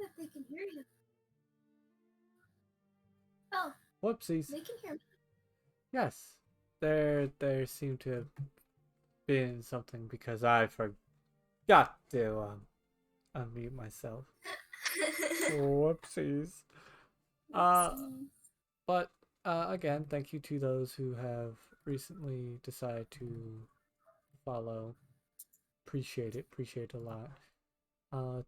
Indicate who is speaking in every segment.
Speaker 1: that they can hear you. Oh,
Speaker 2: Whoopsies.
Speaker 1: they can hear me.
Speaker 2: Yes. There seemed to have been something because I forgot to unmute myself. Whoopsies. Uh, but again, thank you to those who have recently decided to follow. Appreciate it. Appreciate it a lot.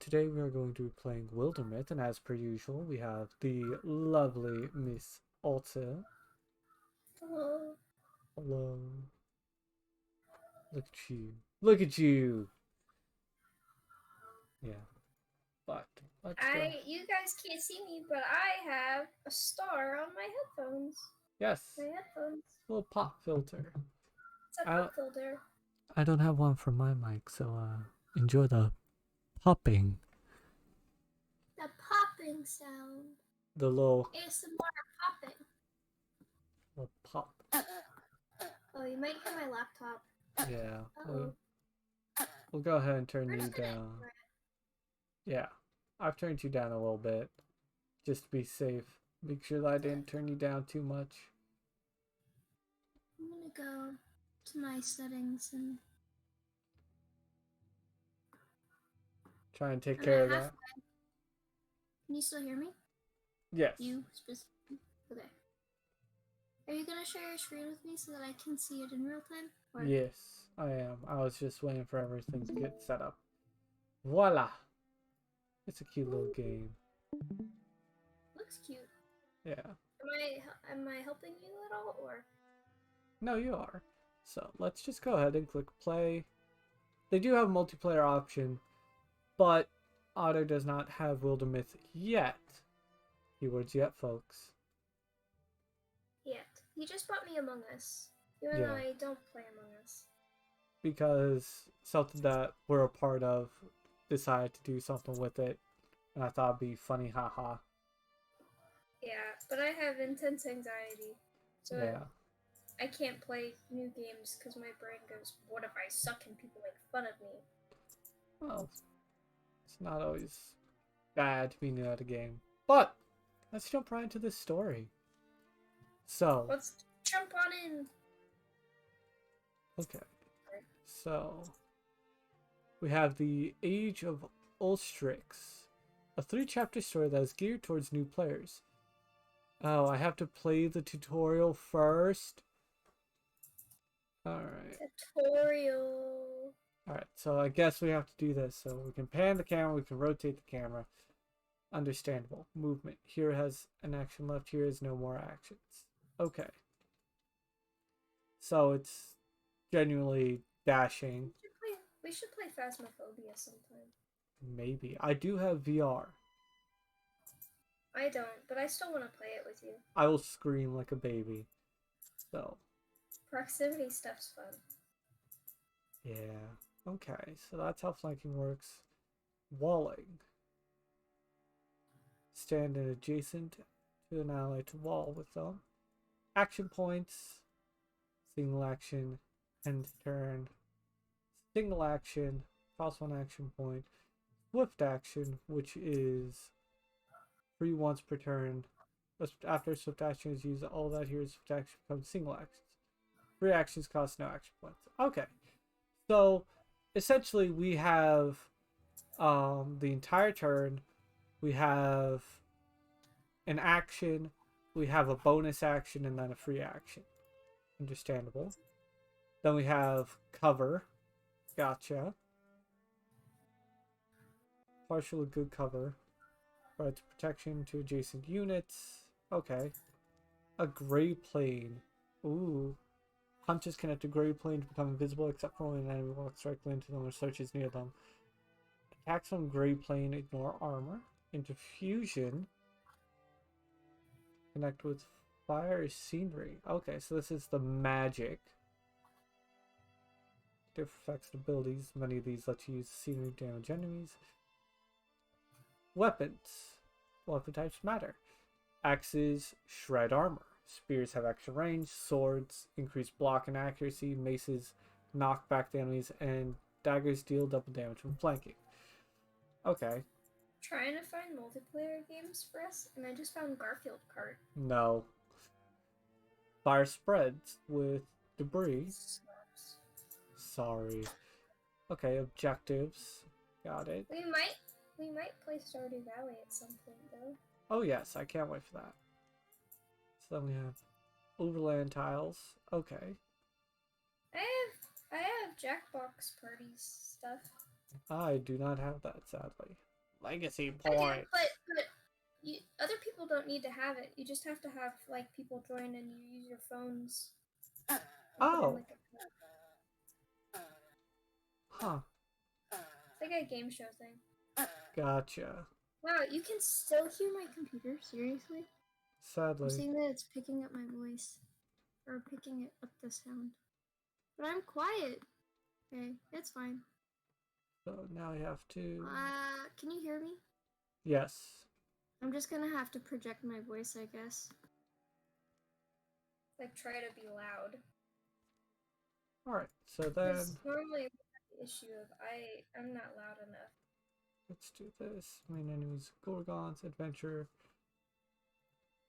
Speaker 2: Today we are going to be playing Wildermyth, and as per usual, we have the lovely Miss Otter.
Speaker 1: Hello.
Speaker 2: Hello. Look at you. Look at you. Yeah. But let's go.
Speaker 1: You guys can't see me, but I have a star on my headphones.
Speaker 2: Yes.
Speaker 1: My headphones.
Speaker 2: Little pop filter.
Speaker 1: It's a pop filter.
Speaker 2: I don't have one for my mic, so enjoy the popping.
Speaker 1: The popping sound.
Speaker 2: The little
Speaker 1: ASMR popping.
Speaker 2: little pop.
Speaker 1: Oh, you might hear my laptop.
Speaker 2: Yeah. We'll go ahead and turn you down. Yeah. I've turned you down a little bit. Just to be safe. Make sure that I didn't turn you down too much.
Speaker 1: I'm gonna go to my settings and
Speaker 2: try and take care of that.
Speaker 1: Can you still hear me?
Speaker 2: Yes.
Speaker 1: You specifically? Okay. Are you gonna share your screen with me so that I can see it in real time? Or...
Speaker 2: Yes, I am. I was just waiting for everything to get set up. Voila! It's a cute little game.
Speaker 1: Looks cute.
Speaker 2: Yeah.
Speaker 1: Am I helping you at all, or?
Speaker 2: No, you are. So let's just go ahead and click play. They do have a multiplayer option, but Otter does not have Wildermyth yet. Keywords yet, folks.
Speaker 1: Yet. He just brought me Among Us, even though I don't play Among Us.
Speaker 2: Because something that we're a part of decided to do something with it, and I thought it'd be funny, haha.
Speaker 1: Yeah, but I have intense anxiety, so
Speaker 2: yeah.
Speaker 1: I can't play new games because my brain goes, what if I suck and people make fun of me?
Speaker 2: Well, it's not always bad to be new at a game. But let's jump right into this story. So
Speaker 1: let's jump on in.
Speaker 2: Okay. So we have the Age of Ulstrix, a 3-chapter story that is geared towards new players. Oh, I have to play the tutorial first. Alright.
Speaker 1: Tutorial.
Speaker 2: Alright, so I guess we have to do this. So we can pan the camera, we can rotate the camera. Understandable. Movement. Here has an action left, here is no more actions. Okay. So it's genuinely dashing.
Speaker 1: We should play Phasmophobia sometime.
Speaker 2: Maybe. I do have VR.
Speaker 1: I don't, but I still want to play it with you.
Speaker 2: I will scream like a baby. So.
Speaker 1: Proximity stuff's fun.
Speaker 2: Yeah. Okay, so that's how flanking works. Walling. Stand in adjacent to an ally to wall with them. Action points. Single action. End turn. Single action. Cost 1 action point. Swift action, which is free once per turn. After swift action is used, all that here is swift action becomes single actions. Free actions cost no action points. Okay. So essentially we have the entire turn. We have an action, we have a bonus action, and then a free action. Understandable. Then we have cover. Gotcha. Partial good cover. Provides protection to adjacent units. Okay. A gray plane. Ooh. Punches connect to gray plane to become invisible except for when an enemy walks directly into them or searches near them. Attacks on gray plane ignore armor. Into fusion. Connect with fire scenery. Okay, so this is the magic. Different effects and abilities. Many of these let you use scenery to damage enemies. Weapons. Weapon types matter. Axes shred armor. Spears have extra range. Swords increase block and accuracy. Maces knock back the enemies. And daggers deal double damage when flanking. Okay.
Speaker 1: trying to find multiplayer games for us, and I just found Garfield Kart.
Speaker 2: No. Fire spreads with debris. Sorry. Okay, objectives. Got it.
Speaker 1: We might play Stardew Valley at some point though.
Speaker 2: Oh yes, I can't wait for that. So then we have overland tiles. Okay.
Speaker 1: I have Jackbox parties stuff.
Speaker 2: I do not have that, sadly. Legacy
Speaker 1: I do,
Speaker 2: points.
Speaker 1: but other people don't need to have it. You just have to have like people join and you use your phones.
Speaker 2: Oh. Huh.
Speaker 1: It's like a game show thing.
Speaker 2: Gotcha.
Speaker 1: Wow, you can still hear my computer? Seriously?
Speaker 2: Sadly.
Speaker 1: I'm seeing that it's picking up my voice. Or picking it up the sound. But I'm quiet. Okay, it's fine.
Speaker 2: So now I have to...
Speaker 1: Can you hear me?
Speaker 2: Yes.
Speaker 1: I'm just gonna have to project my voice, I guess. Like, try to be loud.
Speaker 2: Alright, so then...
Speaker 1: Normally, the issue of I'm not loud enough.
Speaker 2: Let's do this. Main enemies, Gorgons, adventure.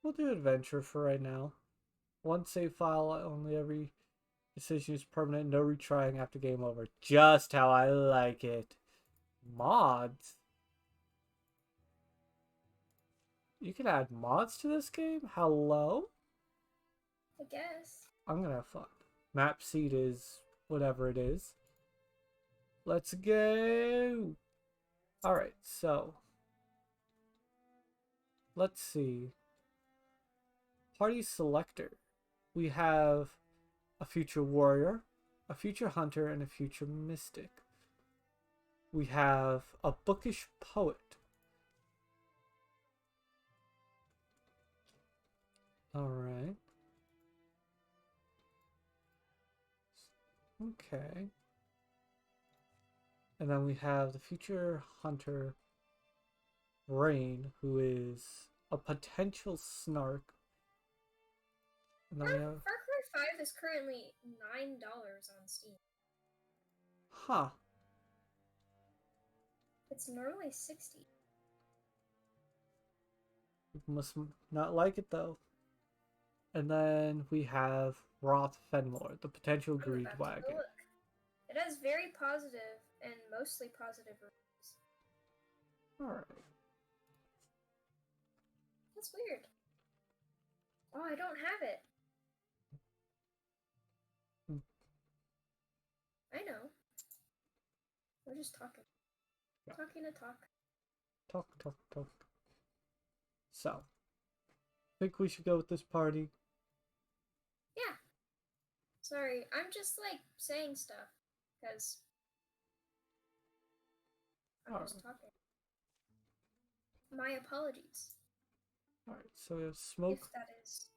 Speaker 2: We'll do adventure for right now. One save file, only every decision is permanent, no retrying after game over. Just how I like it. Mods? You can add mods to this game? Hello?
Speaker 1: I guess.
Speaker 2: I'm gonna have fun. Map seed is whatever it is. Let's go! Alright, so. Let's see. Party selector. We have a future warrior, a future hunter, and a future mystic. We have a bookish poet. Alright. Okay. And then we have the future hunter, Rain, who is a potential snark. And then we have...
Speaker 1: Far Cry 5 is currently $9 on Steam.
Speaker 2: Huh.
Speaker 1: It's normally $60.
Speaker 2: People must not like it though. And then we have Roth Fenmore, the potential greed wagon.
Speaker 1: It has very positive and mostly positive reviews.
Speaker 2: Alright.
Speaker 1: That's weird. Oh, I don't have it. I know. We're just talking.
Speaker 2: Yeah.
Speaker 1: Talking to talk.
Speaker 2: Talk. So, think we should go with this party?
Speaker 1: Yeah. Sorry, I'm just like saying stuff because I'm just talking. My apologies.
Speaker 2: Alright, so we have smoke.
Speaker 1: If that is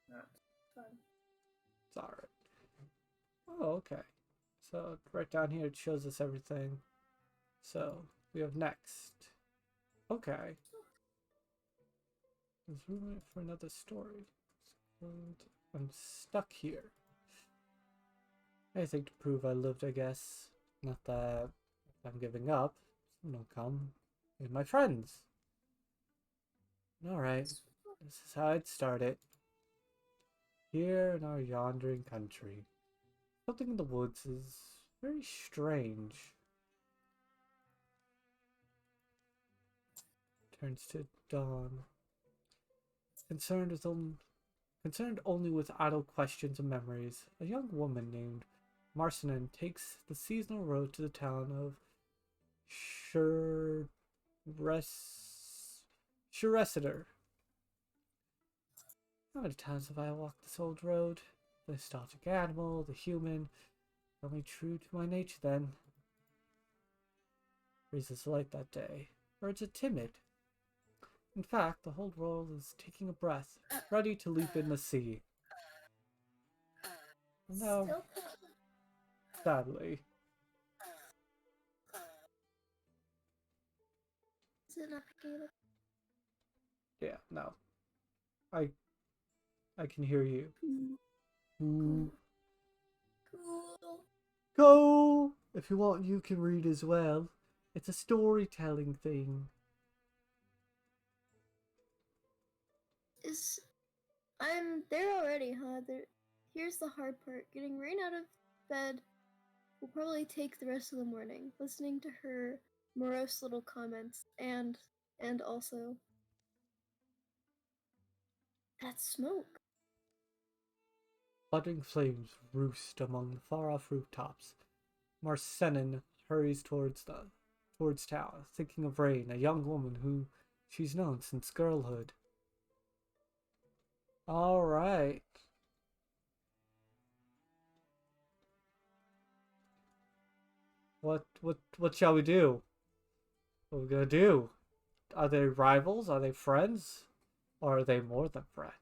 Speaker 1: not fun.
Speaker 2: It's alright. Oh, okay. So right down here it shows us everything. So we have next. Okay. There's room for another story. And I'm stuck here. Anything to prove I lived, I guess. Not that I'm giving up. Someone will come with my friends. Alright. This is how I'd start it. Here in our yondering country. Something in the woods is very strange. Turns to dawn. Concerned only with idle questions and memories, a young woman named Marcinon takes the seasonal road to the town of Shuresiter. How many times have I walked this old road? The nostalgic animal, the human, only true to my nature then. Breezes light that day. Birds are timid. In fact, the whole world is taking a breath, ready to leap in the sea. No, sadly.
Speaker 1: Is it not picking up?
Speaker 2: Yeah, no. I can hear you.
Speaker 1: Cool.
Speaker 2: Go! If you want, you can read as well. It's a storytelling thing.
Speaker 1: I'm there already, huh? Here's the hard part. Getting Rain out of bed will probably take the rest of the morning. Listening to her morose little comments and also that smoke.
Speaker 2: Budding flames roost among the far-off rooftops. Marcenin hurries towards town, thinking of Rain, a young woman who she's known since girlhood. All right. What shall we do? What are we gonna do? Are they rivals? Are they friends? Or are they more than friends?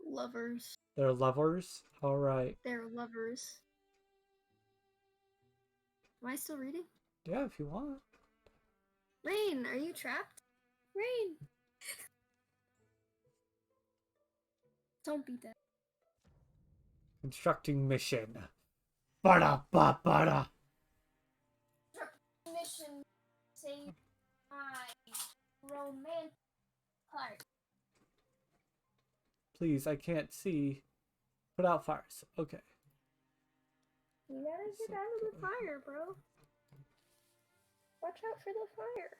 Speaker 1: Lovers.
Speaker 2: They're lovers? All right.
Speaker 1: They're lovers. Am I still reading?
Speaker 2: Yeah, if you want.
Speaker 1: Rain, are you trapped? Rain! Don't be dead.
Speaker 2: Constructing mission. Bada ba bada.
Speaker 1: Mission save my romantic heart.
Speaker 2: Please, I can't see. Put out fires. Okay.
Speaker 1: You gotta get out of the fire, bro. Watch out for the fire.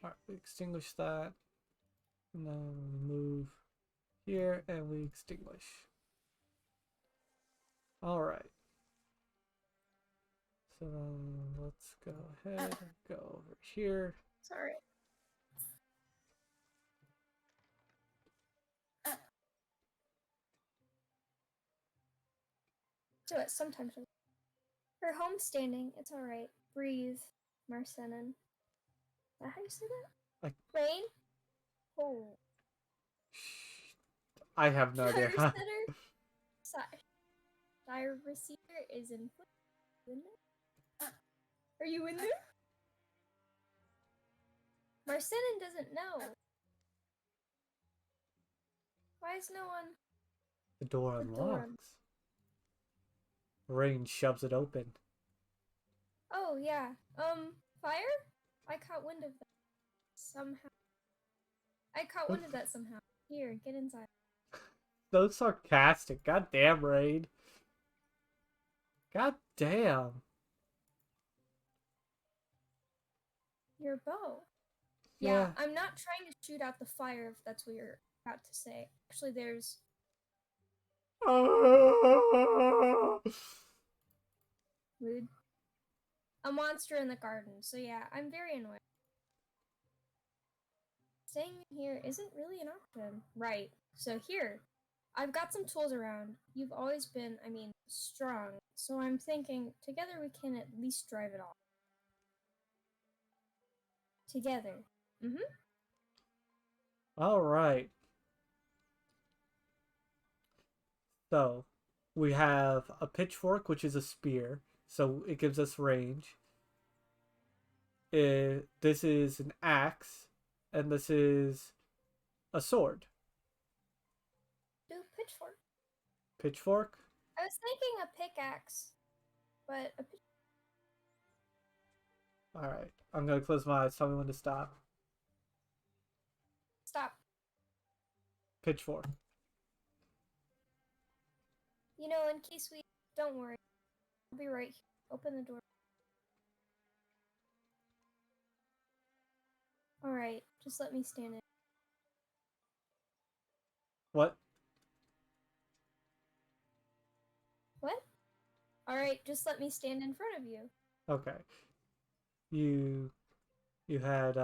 Speaker 2: Alright, we extinguish that. And then we move here and we extinguish. Alright. So let's go ahead and go over here.
Speaker 1: Sorry. Do it sometimes. Her homestanding, it's alright. Breathe, Marcenin. Is that how you say that? Rain? Oh.
Speaker 2: I have no idea.
Speaker 1: Fire receiver is in there? Are you in there? Marcenin doesn't know. Why is no one?
Speaker 2: The door unlocks. Rain shoves it open.
Speaker 1: Oh yeah. Fire? I caught wind of that somehow. Here, get inside.
Speaker 2: So sarcastic. God damn, Rain. God damn.
Speaker 1: Your bow.
Speaker 2: Yeah.
Speaker 1: I'm not trying to shoot out the fire if that's what you're about to say. Actually, there's... Rude. A monster in the garden. So yeah, I'm very annoyed. Staying here isn't really an option. Right. So here, I've got some tools around. You've always been, strong. So I'm thinking, together we can at least drive it off. Together.
Speaker 2: All right. So, we have a pitchfork, which is a spear. So, it gives us range. This is an axe. And this is a sword.
Speaker 1: Do pitchfork.
Speaker 2: Pitchfork?
Speaker 1: I was thinking a pickaxe. But a
Speaker 2: Alright. I'm going to close my eyes. Tell me when to stop.
Speaker 1: Stop.
Speaker 2: Pitchfork.
Speaker 1: You know, in case we... Don't worry. I'll be right here. Open the door. Alright, just let me stand in.
Speaker 2: What?
Speaker 1: What? Alright, just let me stand in front of you.
Speaker 2: Okay. You had,
Speaker 1: Did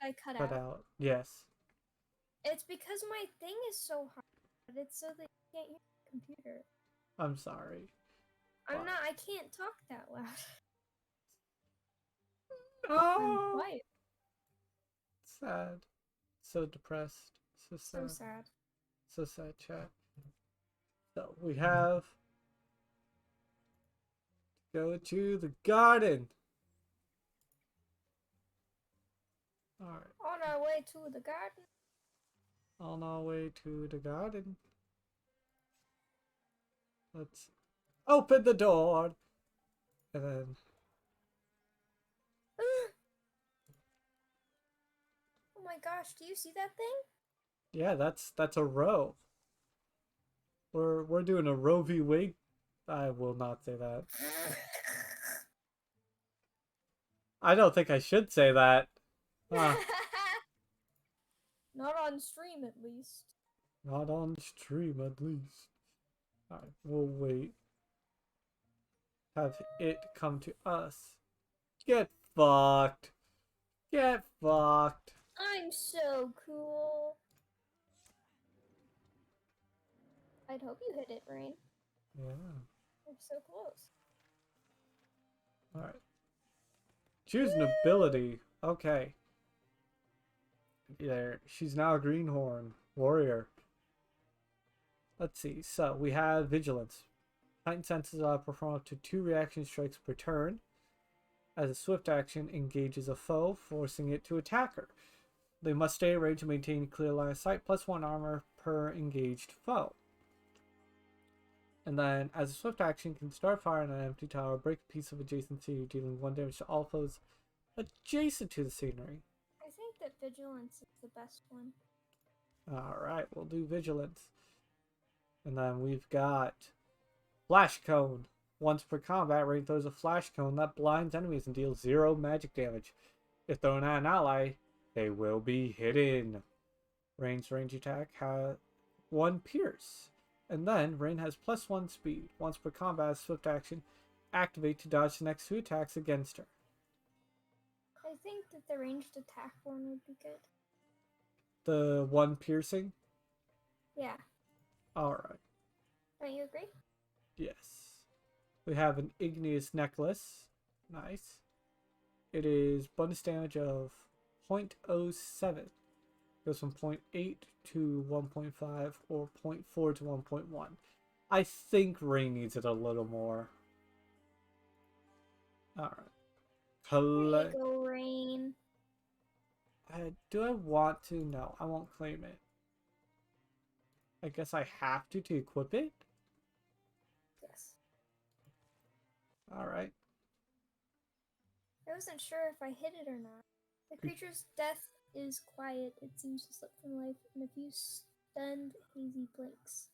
Speaker 1: I cut out?
Speaker 2: Yes.
Speaker 1: It's because my thing is so hard. It's so that you can't hear the computer.
Speaker 2: I'm sorry.
Speaker 1: I can't talk that loud.
Speaker 2: No!
Speaker 1: I'm quiet.
Speaker 2: Sad. So depressed. So sad.
Speaker 1: So sad.
Speaker 2: So sad, chat. So we have to go to the garden. Alright.
Speaker 1: On our way to the garden.
Speaker 2: On our way to the garden. Let's open the door. And then...
Speaker 1: Oh my gosh, do you see that thing?
Speaker 2: Yeah, that's a row. We're doing a Roe v. Wade. I will not say that. I don't think I should say that. Ah,
Speaker 1: Not on stream, at least.
Speaker 2: not on stream at least. Alright, we'll wait. Have it come to us. Get fucked. Get fucked.
Speaker 1: I'm so cool. I'd hope you hit it, Rain.
Speaker 2: Yeah.
Speaker 1: We're so close.
Speaker 2: Alright. Choose an ability. Okay. There. She's now a greenhorn warrior. Let's see. So we have vigilance. Heightened senses perform up to 2 reaction strikes per turn. As a swift action, engages a foe, forcing it to attack her. They must stay at range to maintain clear line of sight, plus 1 armor per engaged foe. And then, as a swift action, can start fire on an empty tower, break a piece of adjacent scenery, dealing 1 damage to all foes adjacent to the scenery.
Speaker 1: I think that vigilance is the best one.
Speaker 2: Alright, we'll do vigilance. And then we've got flash cone. Once per combat, Rain throws a flash cone that blinds enemies and deals 0 magic damage. If thrown at an ally, they will be hidden. Rain's range attack has 1 pierce. And then Rain has +1 speed. Once per combat, swift action, activate to dodge the next 2 attacks against her.
Speaker 1: I think that the ranged attack one would be good.
Speaker 2: The 1 piercing?
Speaker 1: Yeah.
Speaker 2: Alright.
Speaker 1: Don't you agree?
Speaker 2: Yes. We have an igneous necklace. Nice. It is bonus damage of 0.07. Goes from 0.8 to 1.5 or 0.4 to 1.1. I think Rain needs it a little more. Alright.
Speaker 1: There you go, Rain.
Speaker 2: Do I want to? No, I won't claim it. I guess I have to equip it?
Speaker 1: Yes.
Speaker 2: Alright.
Speaker 1: I wasn't sure if I hit it or not. The creature's death is quiet. It seems to slip from life in a few stunned, hazy blinks.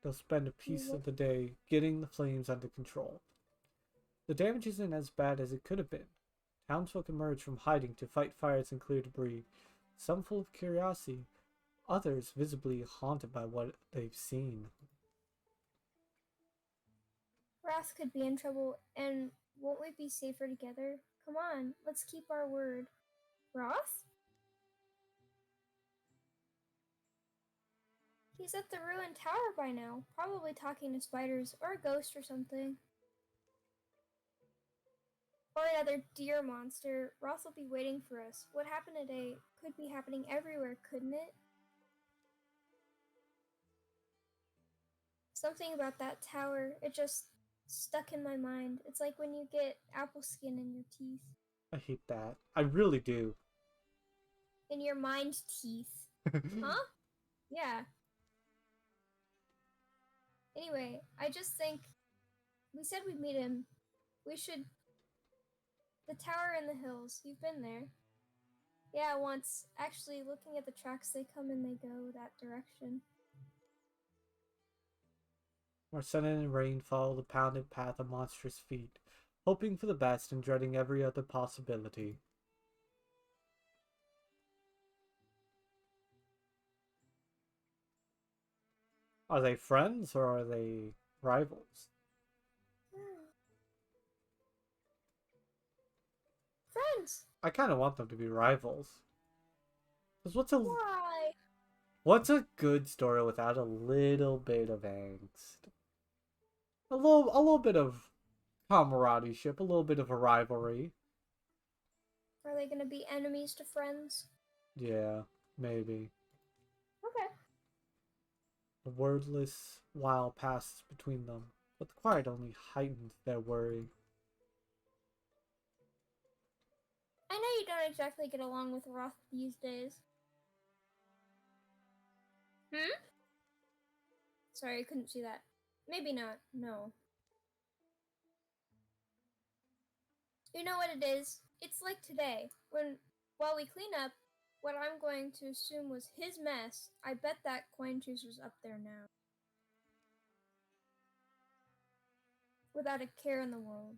Speaker 2: They'll spend a piece of the day getting the flames under control. The damage isn't as bad as it could have been. Townsfolk emerge from hiding to fight fires and clear debris, some full of curiosity, others visibly haunted by what they've seen.
Speaker 1: Wrath could be in trouble, and won't we be safer together? Come on, let's keep our word. Roth? He's at the ruined tower by now, probably talking to spiders or a ghost or something. Or another deer monster. Roth will be waiting for us. What happened today could be happening everywhere, couldn't it? Something about that tower, it just stuck in my mind. It's like when you get apple skin in your teeth.
Speaker 2: I hate that. I really do.
Speaker 1: In your mind teeth. Huh? Yeah. Anyway, I just think we said we'd meet him. We should. The tower in the hills. You've been there. Yeah, once. Actually, looking at the tracks, they come and they go that direction.
Speaker 2: Marcena and Rain follow the pounded path of monstrous feet, hoping for the best and dreading every other possibility. Are they friends or are they rivals?
Speaker 1: Friends!
Speaker 2: I kind of want them to be rivals. Because
Speaker 1: Why?
Speaker 2: what's a good story without a little bit of angst? A little bit of camaraderie, a little bit of a rivalry.
Speaker 1: Are they gonna be enemies to friends?
Speaker 2: Yeah, maybe.
Speaker 1: Okay.
Speaker 2: A wordless while passes between them, but the quiet only heightened their worry.
Speaker 1: I know you don't exactly get along with Roth these days. Sorry, I couldn't see that. Maybe not. No. You know what it is? It's like today, when while we clean up,
Speaker 3: what I'm going to assume was his mess. I bet that coin chooser's up there now. Without a care in the world.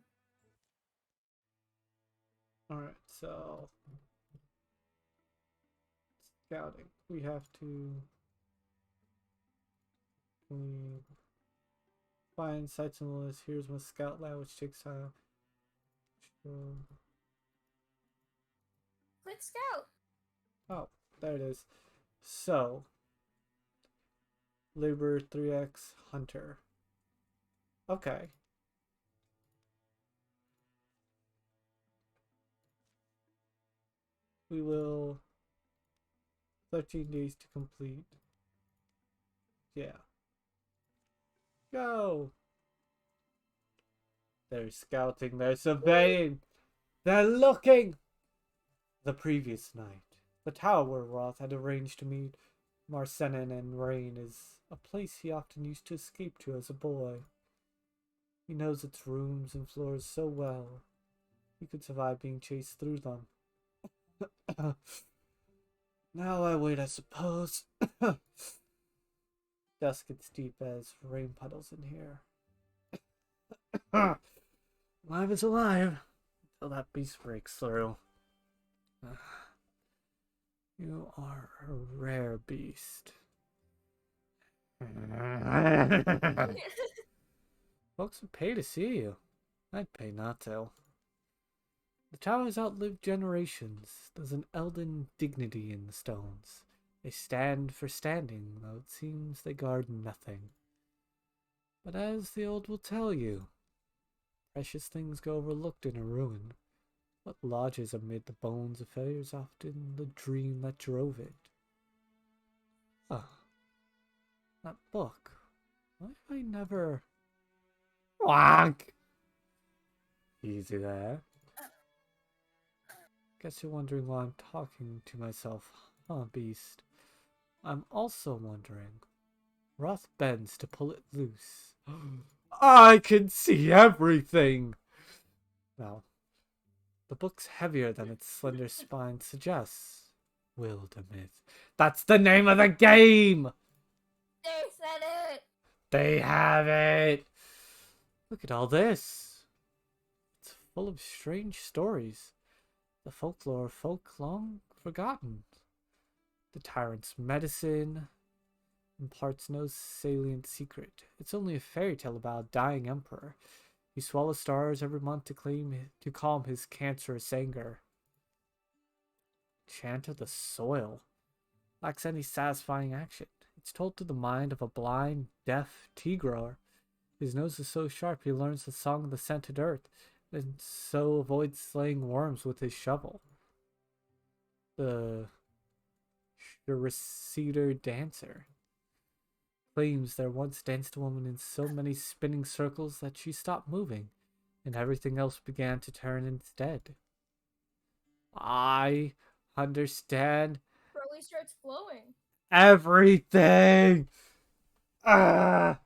Speaker 2: Alright, so scouting. We have to find sites on the list. Here's my scout lab, which takes time.
Speaker 3: Click scout.
Speaker 2: Oh, there it is. So, labor 3x hunter. Okay. We will 13 days to complete. Yeah. Go! They're scouting, they're surveying, they're looking! The previous night, the tower where Roth had arranged to meet Marcenin and Rain is a place he often used to escape to as a boy. He knows its rooms and floors so well, he could survive being chased through them. Now I wait, I suppose. Dusk gets deep as rain puddles in here. Alive is alive until that beast breaks through. You are a rare beast. Folks would pay to see you. I'd pay not to. The towers outlived generations. There's an elden dignity in the stones. They stand for standing, though it seems they guard nothing. But as the old will tell you, precious things go overlooked in a ruin. What lodges amid the bones of failures often the dream that drove it. Ah, that book. Why have I never... Whack! Easy there. Guess you're wondering why I'm talking to myself, huh, beast? I'm also wondering. Roth bends to pull it loose. I can see everything! Now, the book's heavier than its slender spine suggests. Wildermyth. That's the name of the game!
Speaker 3: They said it!
Speaker 2: They have it! Look at all this. It's full of strange stories. The folklore of folk long forgotten. The tyrant's medicine imparts no salient secret. It's only a fairy tale about a dying emperor. He swallows stars every month to calm his cancerous anger. Chant of the soil. Lacks any satisfying action. It's told through the mind of a blind, deaf tea grower. His nose is so sharp he learns the song of the scented earth, and so avoids slaying worms with his shovel. The Cedar dancer claims there once danced a woman in so many spinning circles that she stopped moving, and everything else began to turn instead. I understand
Speaker 3: Crowley starts glowing.
Speaker 2: everything! Ah!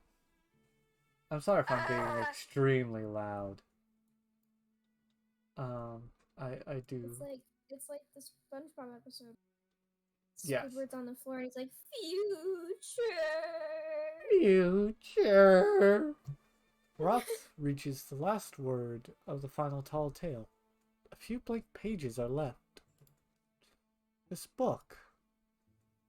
Speaker 2: I'm sorry if I'm being extremely loud. I do.
Speaker 3: It's like the SpongeBob episode.
Speaker 2: Yes.
Speaker 3: Squidward's on the floor and he's like,
Speaker 2: Future. Roth reaches the last word of the final tall tale. A few blank pages are left. This book.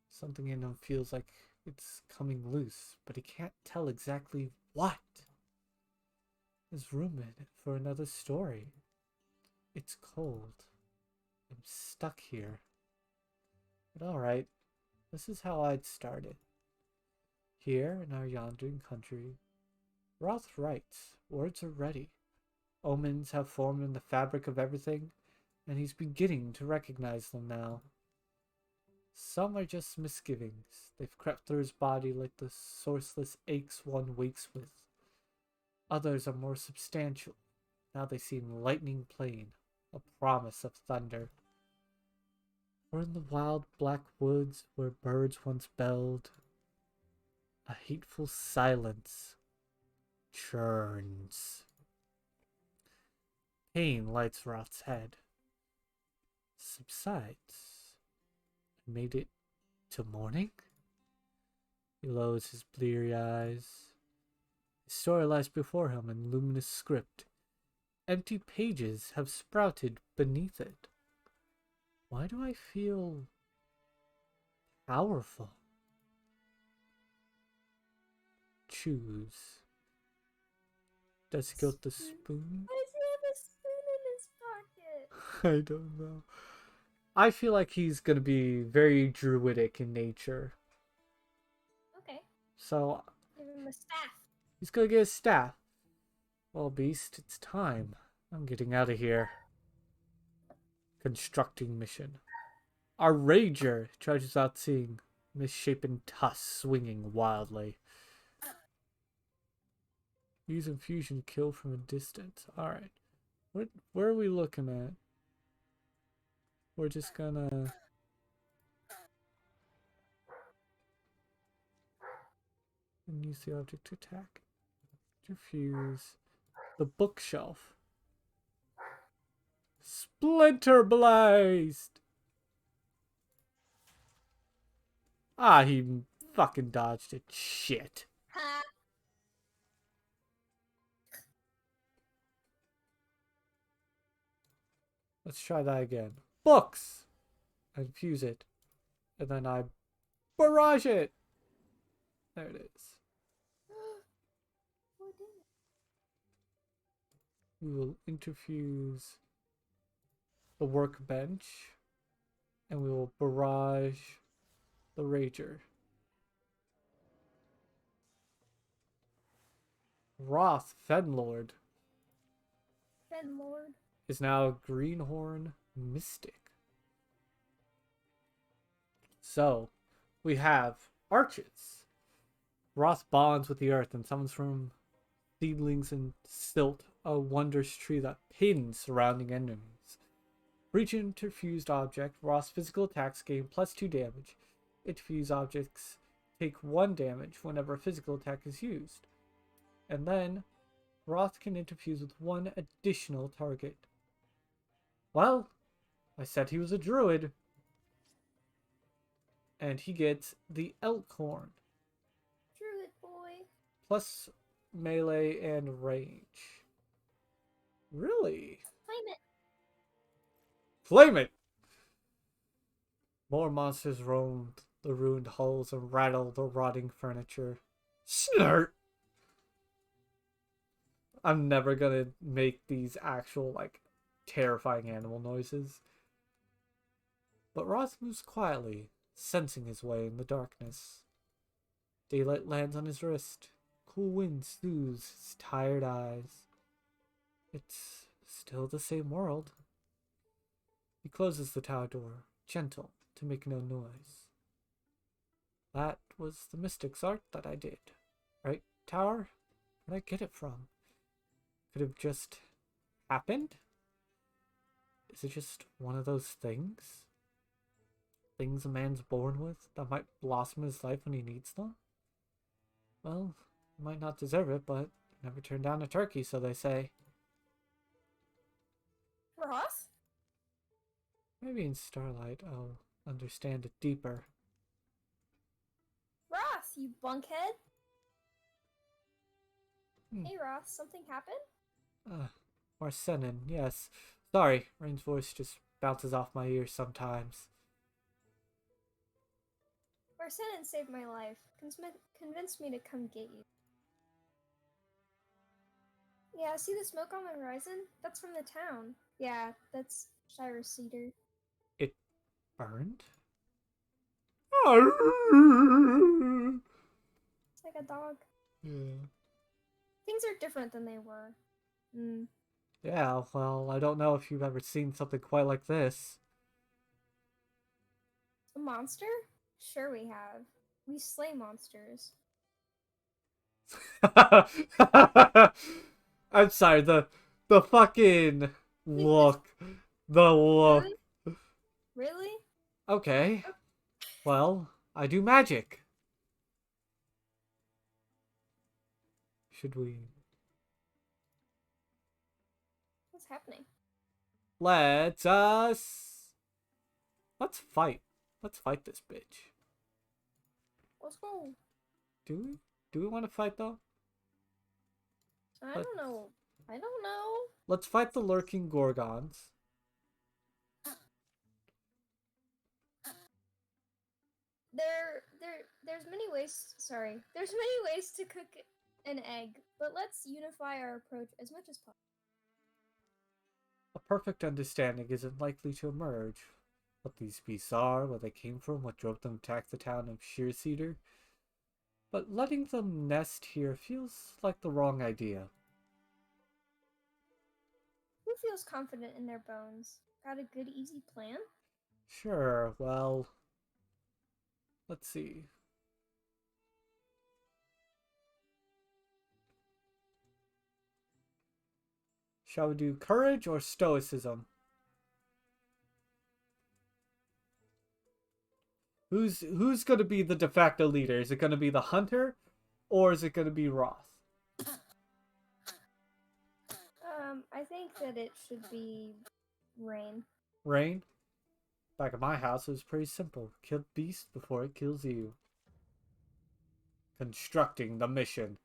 Speaker 2: Something in him feels like it's coming loose, but he can't tell exactly what. There's room in it for another story. It's cold. I'm stuck here. But alright, this is how I'd start it. Here in our yondering country, Roth writes, words are ready. Omens have formed in the fabric of everything, and he's beginning to recognize them now. Some are just misgivings. They've crept through his body like the sourceless aches one wakes with. Others are more substantial. Now they seem lightning plain, a promise of thunder. We're in the wild black woods where birds once belled. A hateful silence churns. Pain lights Roth's head. Subsides. Made it to morning? He lowers his bleary eyes. His story lies before him in luminous script. Empty pages have sprouted beneath it. Why do I feel powerful? Choose. Does he got the spoon?
Speaker 3: Why does he have a spoon in his pocket?
Speaker 2: I don't know. I feel like he's gonna be very druidic in nature.
Speaker 3: Okay.
Speaker 2: So
Speaker 3: Give him a staff.
Speaker 2: he's gonna get his staff. Well, beast, it's time. I'm getting out of here. Constructing mission. Our rager trudges out seeing misshapen tusks swinging wildly. Use infusion to kill from a distance. Alright. Where are we looking at? We're just gonna... and use the object to attack. Diffuse. The bookshelf. Splinter blazed! Ah, he fucking dodged it. Shit.
Speaker 3: Ha!
Speaker 2: Let's try that again. Books! I infuse it. And then I barrage it! There it is.
Speaker 3: What did it?
Speaker 2: We will interfuse the workbench. And we will barrage the rager. Roth Fenlord
Speaker 3: Fenlord.
Speaker 2: is now a Greenhorn Mystic. So, we have arches. Roth bonds with the earth and summons from seedlings and silt a wondrous tree that pins surrounding enemies. For each interfused object, Roth's physical attacks gain +2 damage. Interfused objects take 1 damage whenever a physical attack is used. And then, Roth can interfuse with 1 additional target. Well, I said he was a druid. And he gets the Elkhorn.
Speaker 3: Druid boy.
Speaker 2: Plus melee and range. Really?
Speaker 3: Claim it.
Speaker 2: Flame it! More monsters roam the ruined hulls and rattle the rotting furniture. Snort! I'm never gonna make these actual, like, terrifying animal noises. But Roth moves quietly, sensing his way in the darkness. Daylight lands on his wrist. Cool wind soothes his tired eyes. It's still the same world. He closes the tower door, gentle, to make no noise. That was the mystic's art that I did. Right, tower? Where'd I get it from? Could have just happened? Is it just one of those things? Things a man's born with that might blossom his life when he needs them? Well, he might not deserve it, but never turn down a turkey, so they say.
Speaker 3: Roth?
Speaker 2: Maybe in starlight I'll understand it deeper.
Speaker 3: Roth, you bunkhead.
Speaker 2: Hmm.
Speaker 3: Hey Roth, something happened?
Speaker 2: Marcenin, yes. Sorry, Rain's voice just bounces off my ears sometimes.
Speaker 3: Marcenin saved my life. Convinced me to come get you. Yeah, see the smoke on the horizon? That's from the town. Yeah, that's Shira Cedar.
Speaker 2: It burned?
Speaker 3: It's like a dog.
Speaker 2: Yeah.
Speaker 3: Things are different than they were.
Speaker 2: Yeah, well, I don't know if you've ever seen something quite like this.
Speaker 3: A monster? Sure we have. We slay monsters.
Speaker 2: I'm sorry, the fucking look. The look.
Speaker 3: Really? Really?
Speaker 2: Okay. Well, I do magic. Should we...
Speaker 3: What's happening?
Speaker 2: Let's fight. Let's fight this bitch.
Speaker 3: Let's go.
Speaker 2: Do we? Do we want to fight though?
Speaker 3: I don't know. I don't know.
Speaker 2: Let's fight the lurking gorgons.
Speaker 3: There's many ways. Sorry, there's many ways to cook an egg, but let's unify our approach as much as possible.
Speaker 2: A perfect understanding isn't likely to emerge. What these beasts are, where they came from, what drove them to attack the town of Shearcedar. But letting them nest here feels like the wrong idea.
Speaker 3: Who feels confident in their bones? Got a good, easy plan?
Speaker 2: Sure, well... Let's see. Shall we do courage or stoicism? Who's going to be the de facto leader? Is it going to be the hunter, or is it going to be Roth?
Speaker 3: I think that it should be Rain.
Speaker 2: Rain? Back at my house, it was pretty simple. Kill the beast before it kills you. Constructing the mission.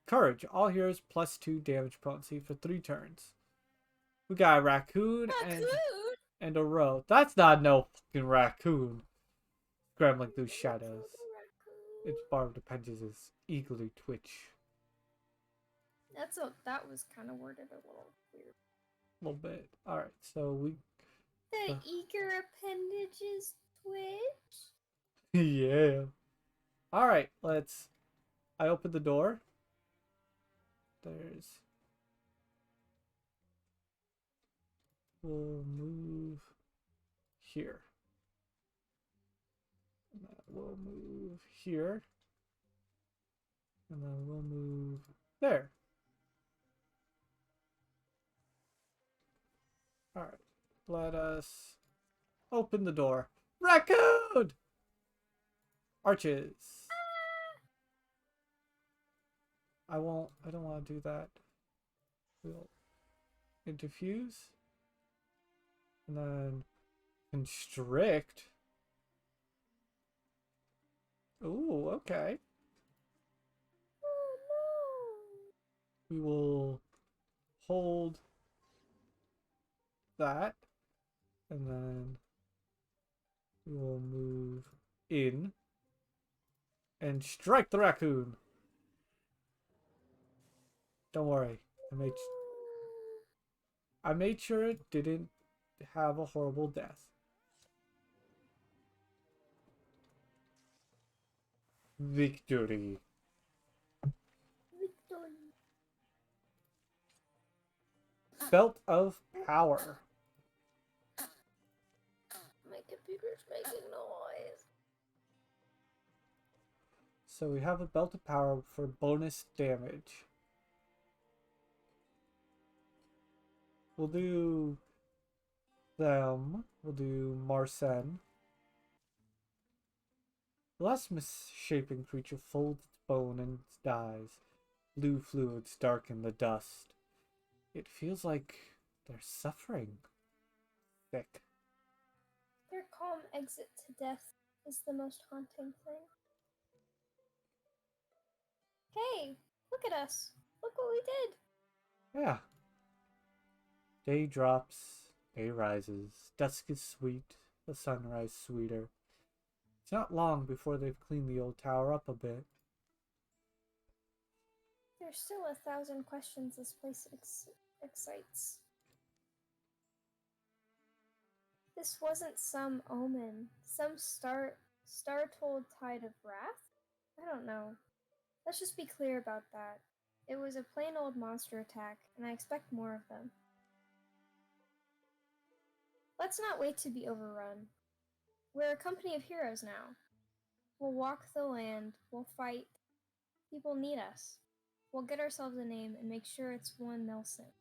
Speaker 2: Courage. All heroes +2 damage potency for 3 turns. We got a raccoon and a roe. That's not no fucking raccoon. Scrambling through shadows. Its barbed appendages eagerly twitch.
Speaker 3: That was kind of worded a little weird.
Speaker 2: A little bit. Alright, so we...
Speaker 3: The eager appendages twitch?
Speaker 2: yeah. Alright, let's... I open the door. There's... We'll move here. And then we'll move here. And then we'll move there. Alright. Let us open the door. Raccoon! Arches. I don't want to do that. We'll interfuse. And then constrict. Ooh, okay.
Speaker 3: Oh
Speaker 2: We will hold that. And then we will move in and strike the raccoon. Don't worry. I made sure it didn't have a horrible death. Victory.
Speaker 3: Victory.
Speaker 2: Belt of power.
Speaker 3: My computer's making noise.
Speaker 2: So we have a belt of power for bonus damage. We'll do them. We'll do Marcen. The last misshapen creature folds its bone and dies. Blue fluids darken the dust. It feels like they're suffering. Thick.
Speaker 3: Their calm exit to death is the most haunting thing. Hey, look at us. Look what we did.
Speaker 2: Yeah. Day drops, day rises. Dusk is sweet, the sunrise sweeter. It's not long before they've cleaned the old tower up a bit.
Speaker 3: There's still 1,000 questions this place excites. This wasn't some omen, some star-told tide of wrath? I don't know. Let's just be clear about that. It was a plain old monster attack, and I expect more of them. Let's not wait to be overrun. We're a company of heroes now. We'll walk the land, we'll fight. People need us. We'll get ourselves a name and make sure it's one Nelson.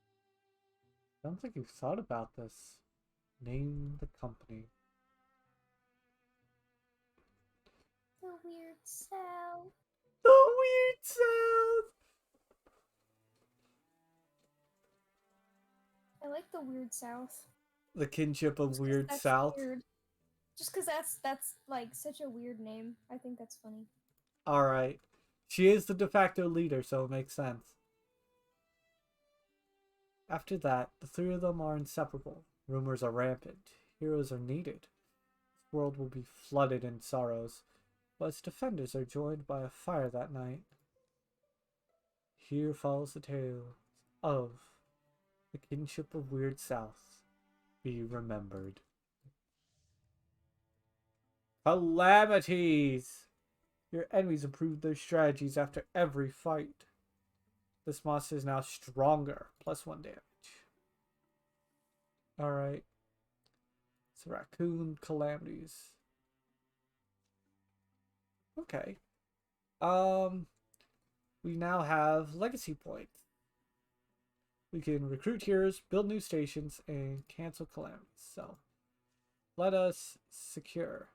Speaker 2: I don't think you've thought about this. Name the company.
Speaker 3: The Weird South.
Speaker 2: The Weird South!
Speaker 3: I like the Weird South.
Speaker 2: The kinship of
Speaker 3: Just 'cause
Speaker 2: Weird
Speaker 3: that's
Speaker 2: South.
Speaker 3: weird. Just because that's like such a weird name. I think that's funny.
Speaker 2: Alright. She is the de facto leader, so it makes sense. After that, the three of them are inseparable. Rumors are rampant. Heroes are needed. This world will be flooded in sorrows, but its defenders are joined by a fire that night. Here follows the tale of the kinship of Weird South. Be remembered. Calamities! Your enemies improved their strategies after every fight. This monster is now stronger, +1 damage. Alright. It's raccoon calamities. Okay. We now have legacy points. We can recruit heroes, build new stations, and cancel calamities. So, let us secure.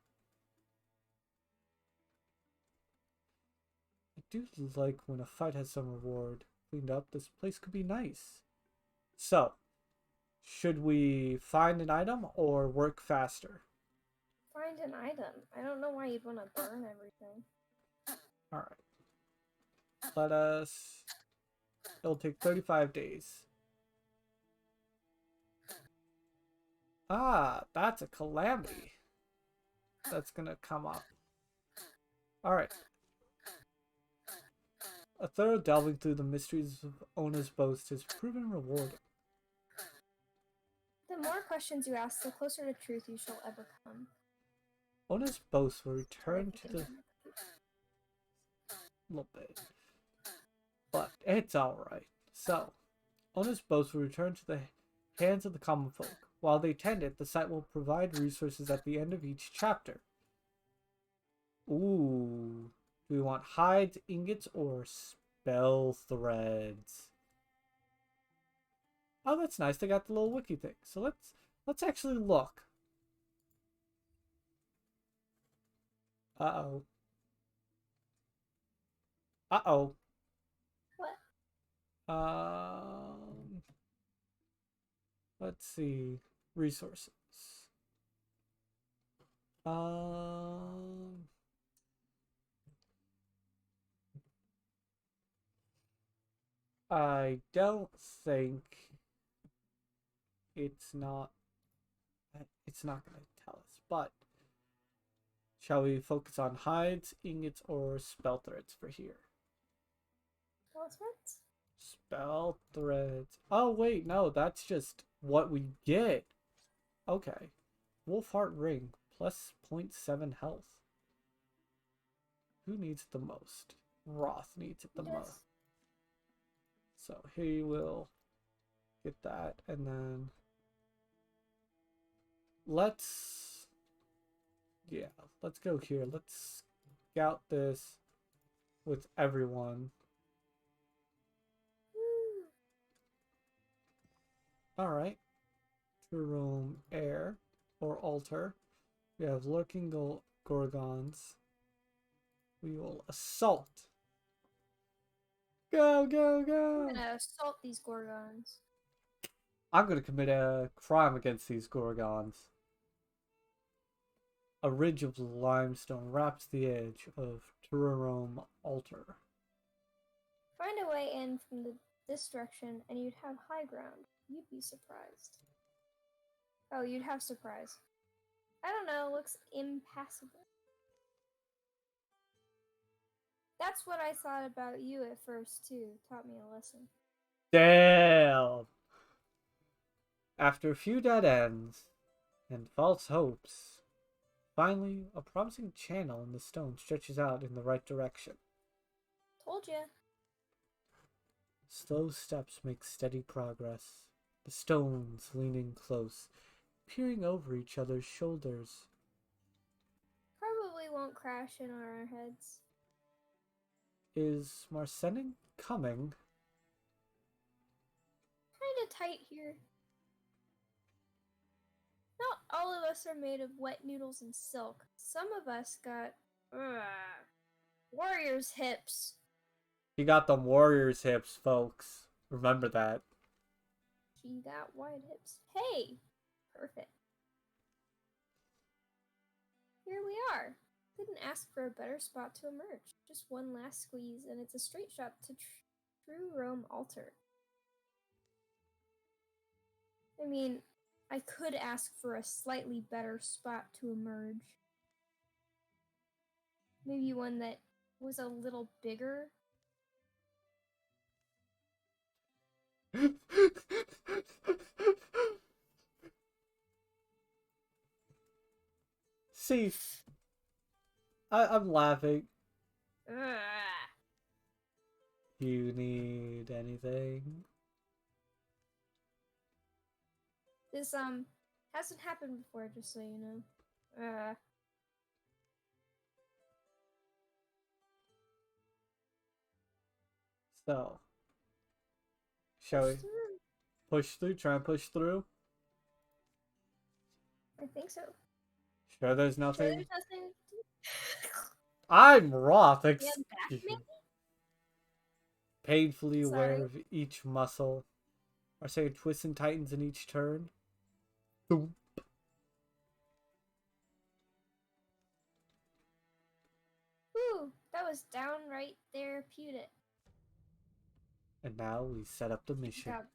Speaker 2: I do like when a fight has some reward cleaned up. This place could be nice. So, should we find an item or work faster?
Speaker 3: Find an item. I don't know why you'd want to burn everything.
Speaker 2: Alright. Let us... It'll take 35 days. Ah, that's a calamity. That's gonna come up. Alright. A thorough delving through the mysteries of Ona's boast has proven rewarding.
Speaker 3: The more questions you ask, the closer to truth you shall ever come.
Speaker 2: Ona's boast will return to the... little bit. But it's alright. So, Ona's boast will return to the hands of the common folk. While they tend it, the site will provide resources at the end of each chapter. Ooh. Do we want hides, ingots, or spell threads? Oh, that's nice. They got the little wiki thing. So let's actually look. Uh-oh. Uh-oh.
Speaker 3: What?
Speaker 2: Let's see. Resources. I don't think it's not going to tell us, but shall we focus on hides, ingots, or spell threads for here?
Speaker 3: Spell threads?
Speaker 2: Spell threads. Oh, wait, no, that's just what we get. Okay. Wolfheart ring, plus 0.7 health. Who needs it the most? Roth needs it the most. So he will get that, and then let's go here. Let's scout this with everyone. Alright. To room air or altar. We have lurking gorgons. We will assault. Go, go, go!
Speaker 3: I'm gonna assault these gorgons.
Speaker 2: I'm gonna commit a crime against these gorgons. A ridge of limestone wraps the edge of Turarome altar.
Speaker 3: Find a way in from this direction and you'd have high ground. You'd be surprised. Oh, you'd have surprise. I don't know, looks impassable. That's what I thought about you at first, too. Taught me a lesson.
Speaker 2: Damn! After a few dead ends and false hopes, finally, a promising channel in the stone stretches out in the right direction.
Speaker 3: Told ya.
Speaker 2: Slow steps make steady progress. The stones leaning close, peering over each other's shoulders.
Speaker 3: Probably won't crash in on our heads.
Speaker 2: Is Marcenin coming?
Speaker 3: Kinda tight here. Not all of us are made of wet noodles and silk. Some of us got warrior's hips.
Speaker 2: He got them warrior's hips, folks. Remember that.
Speaker 3: He got wide hips. Hey! Perfect. here we are. Couldn't ask for a better spot to emerge. Just one last squeeze, and it's a straight shot to True Rome Altar. I mean, I could ask for a slightly better spot to emerge. Maybe one that was a little bigger.
Speaker 2: See, I'm laughing.
Speaker 3: Ugh.
Speaker 2: You need anything?
Speaker 3: This hasn't happened before, just so you know.
Speaker 2: So, shall we push through? Try and push through?
Speaker 3: I think so.
Speaker 2: Sure, there's
Speaker 3: Sure,
Speaker 2: nothing.
Speaker 3: there's nothing.
Speaker 2: I'm Roth.
Speaker 3: Yeah, back maybe?
Speaker 2: Painfully aware
Speaker 3: Sorry.
Speaker 2: of each muscle. Or say twists and tightens in each turn. Boom.
Speaker 3: Whew, that was downright therapeutic.
Speaker 2: And now we set up the mission.
Speaker 3: Got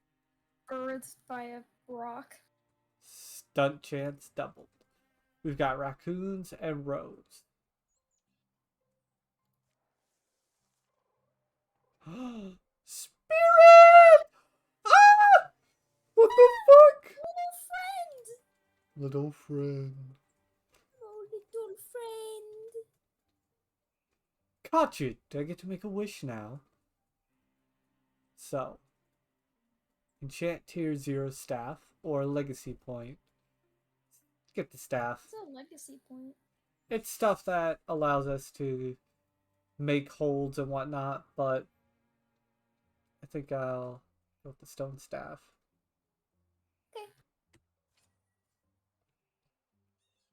Speaker 3: birthed by a rock.
Speaker 2: Stunt chance doubled. We've got raccoons and rows. Spirit! Ah! What the fuck?
Speaker 3: Little friend!
Speaker 2: Little friend.
Speaker 3: Oh, little friend.
Speaker 2: Caught you. Do I get to make a wish now? So, enchant tier 0 staff or legacy point. Get the staff.
Speaker 3: It's a legacy point.
Speaker 2: It's stuff that allows us to make holds and whatnot, but I think I'll go with the stone staff.
Speaker 3: Okay.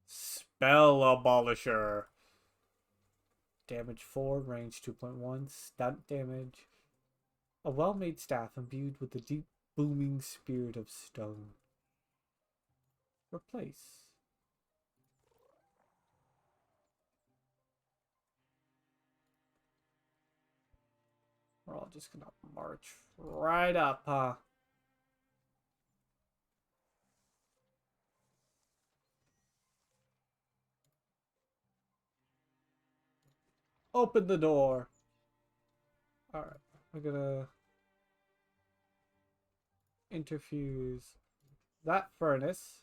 Speaker 2: Spell Abolisher. Damage 4, range 2.1, stunt damage. A well-made staff imbued with the deep, booming spirit of stone. Replace. We're all just gonna march right up, huh? Open the door. Alright, we're gonna interfuse that furnace.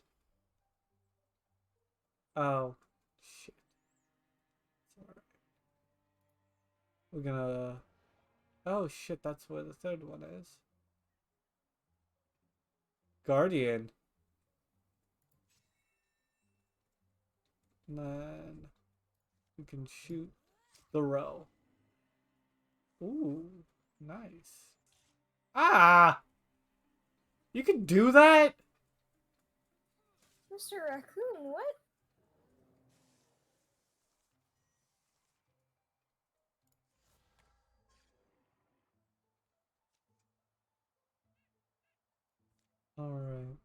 Speaker 2: Oh, shit. Sorry. We're gonna... Oh, shit, that's where the third one is. Guardian. And then we can shoot the row. Ooh, nice. Ah! You can do that?
Speaker 3: Mr. Raccoon, what?
Speaker 2: Alright.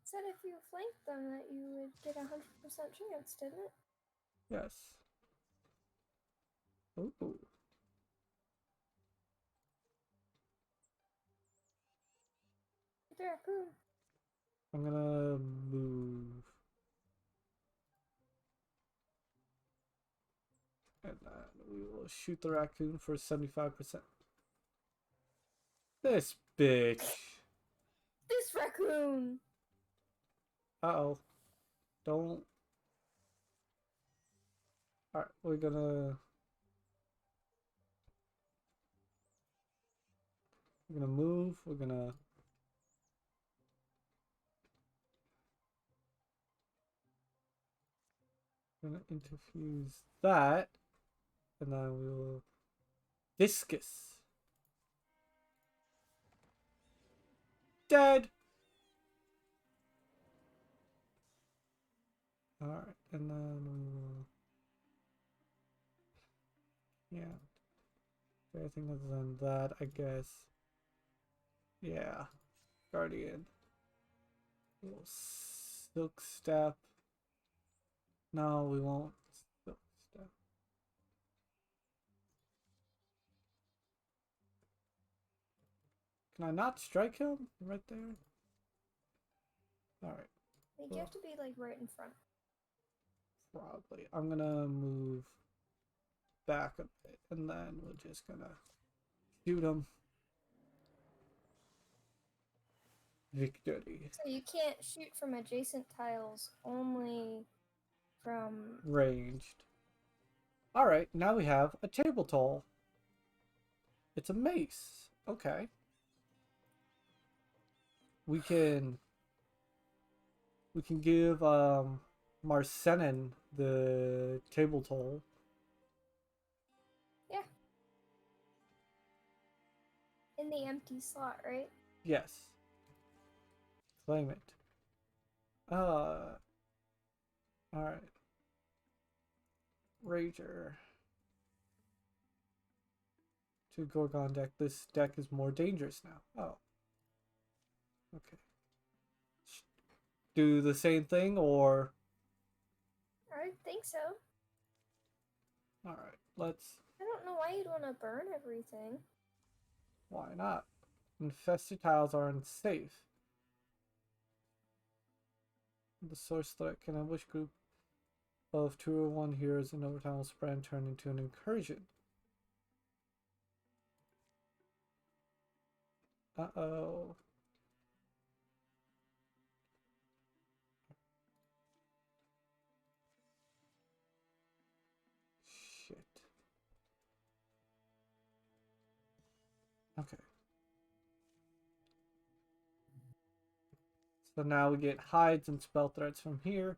Speaker 3: Said if you flanked them that you would get 100% chance, didn't it?
Speaker 2: Yes. Ooh.
Speaker 3: Mr. Raccoon.
Speaker 2: I'm gonna move. And then we will shoot the raccoon for 75%. This bitch.
Speaker 3: This raccoon!
Speaker 2: Uh-oh. Don't. Alright, we're gonna move. We're gonna interfuse that. And then we will discus. Dead. Alright, and then we will... Yeah. Anything other than that, I guess. Yeah. Guardian. Little silk step. No, we won't. Silk step. Can I not strike him right there? All right.
Speaker 3: I think you have to be like right in front.
Speaker 2: Probably. I'm gonna move back a bit, and then we're just gonna shoot him. Victory.
Speaker 3: So you can't shoot from adjacent tiles, only from...
Speaker 2: Ranged. Alright, now we have a table toll. It's a mace. Okay. We can give Marcenin the table toll.
Speaker 3: Yeah. In the empty slot, right?
Speaker 2: Yes. Claim it. Alright. Rager. To Gorgon deck. This deck is more dangerous now. Oh. Okay. Do the same thing, or...
Speaker 3: I think so.
Speaker 2: Alright, let's...
Speaker 3: I don't know why you'd want to burn everything.
Speaker 2: Why not? Infested tiles are unsafe. The source threat can ambush group of 2 or 1 heroes and over time will spread and turn into an incursion. Uh-oh. Shit. Okay. So now we get hides and spell threats from here.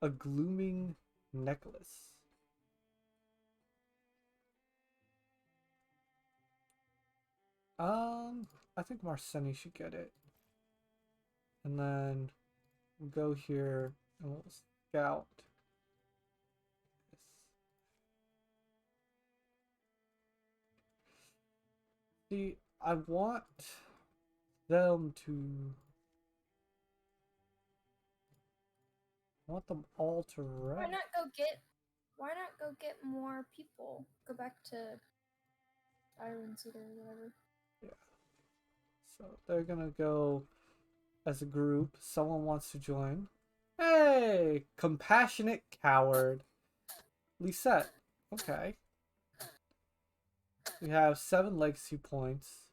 Speaker 2: A glooming necklace. I think Marceni should get it. And then we'll go here and we'll scout this. See, I want them all to rest.
Speaker 3: Why not go get more people? Go back to Iron Cedar or whatever.
Speaker 2: Yeah. So they're gonna go as a group. Someone wants to join. Hey! Compassionate Coward. Lisette. Okay. We have 7 legacy points.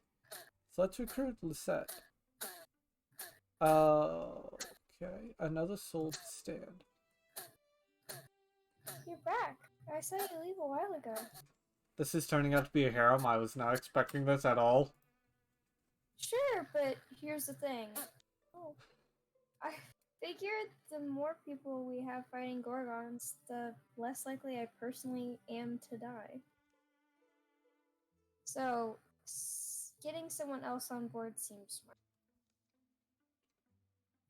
Speaker 2: So let's recruit Lisette. Okay. Another soul to stand.
Speaker 3: You're back. I saw you leave a while ago.
Speaker 2: This is turning out to be a harem. I was not expecting this at all.
Speaker 3: Sure, but here's the thing. Oh. I figured the more people we have fighting Gorgons, the less likely I personally am to die. So, getting someone else on board seems smart.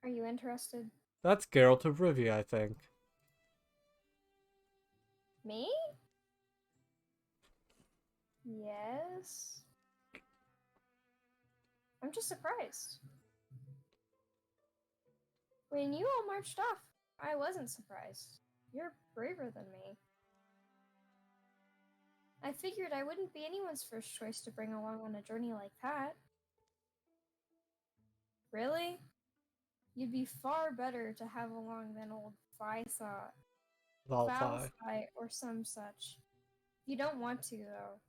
Speaker 3: Are you interested?
Speaker 2: That's Geralt of Rivia, I think.
Speaker 3: Me? Yes. I'm just surprised. When you all marched off, I wasn't surprised. You're braver than me. I figured I wouldn't be anyone's first choice to bring along on a journey like that. Really? You'd be far better to have along than old Thought. Valfi or some such. You don't want to, though.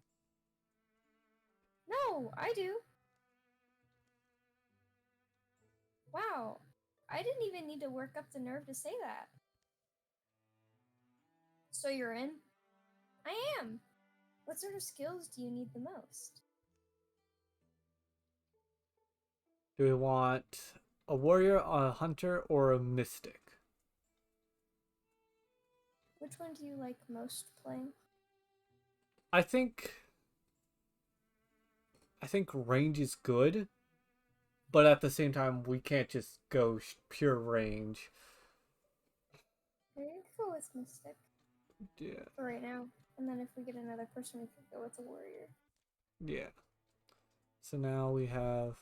Speaker 3: No, I do. Wow, I didn't even need to work up the nerve to say that. So you're in? I am. What sort of skills do you need the most?
Speaker 2: Do we want a warrior, a hunter, or a mystic?
Speaker 3: Which one do you like most playing?
Speaker 2: I think range is good, but at the same time, we can't just go pure range.
Speaker 3: Maybe we could go with Mystic.
Speaker 2: Yeah.
Speaker 3: For right now. And then if we get another person, we could go with a warrior.
Speaker 2: Yeah. So now we have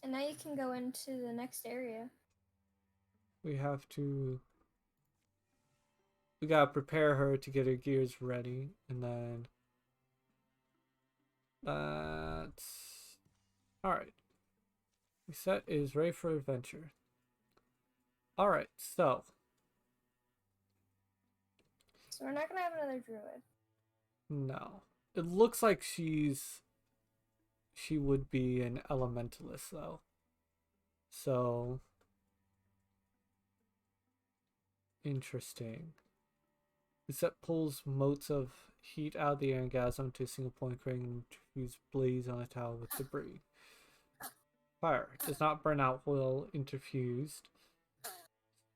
Speaker 3: And now you can go into the next area.
Speaker 2: We gotta prepare her to get her gears ready, and then that's alright. Reset is ready for adventure. Alright, so
Speaker 3: we're not gonna have another druid.
Speaker 2: no. It looks like she would be an elementalist though. So interesting. Reset pulls motes of heat out of the air and gathers them to a single point, creating an infused blaze on a tower with debris. Fire does not burn out while interfused.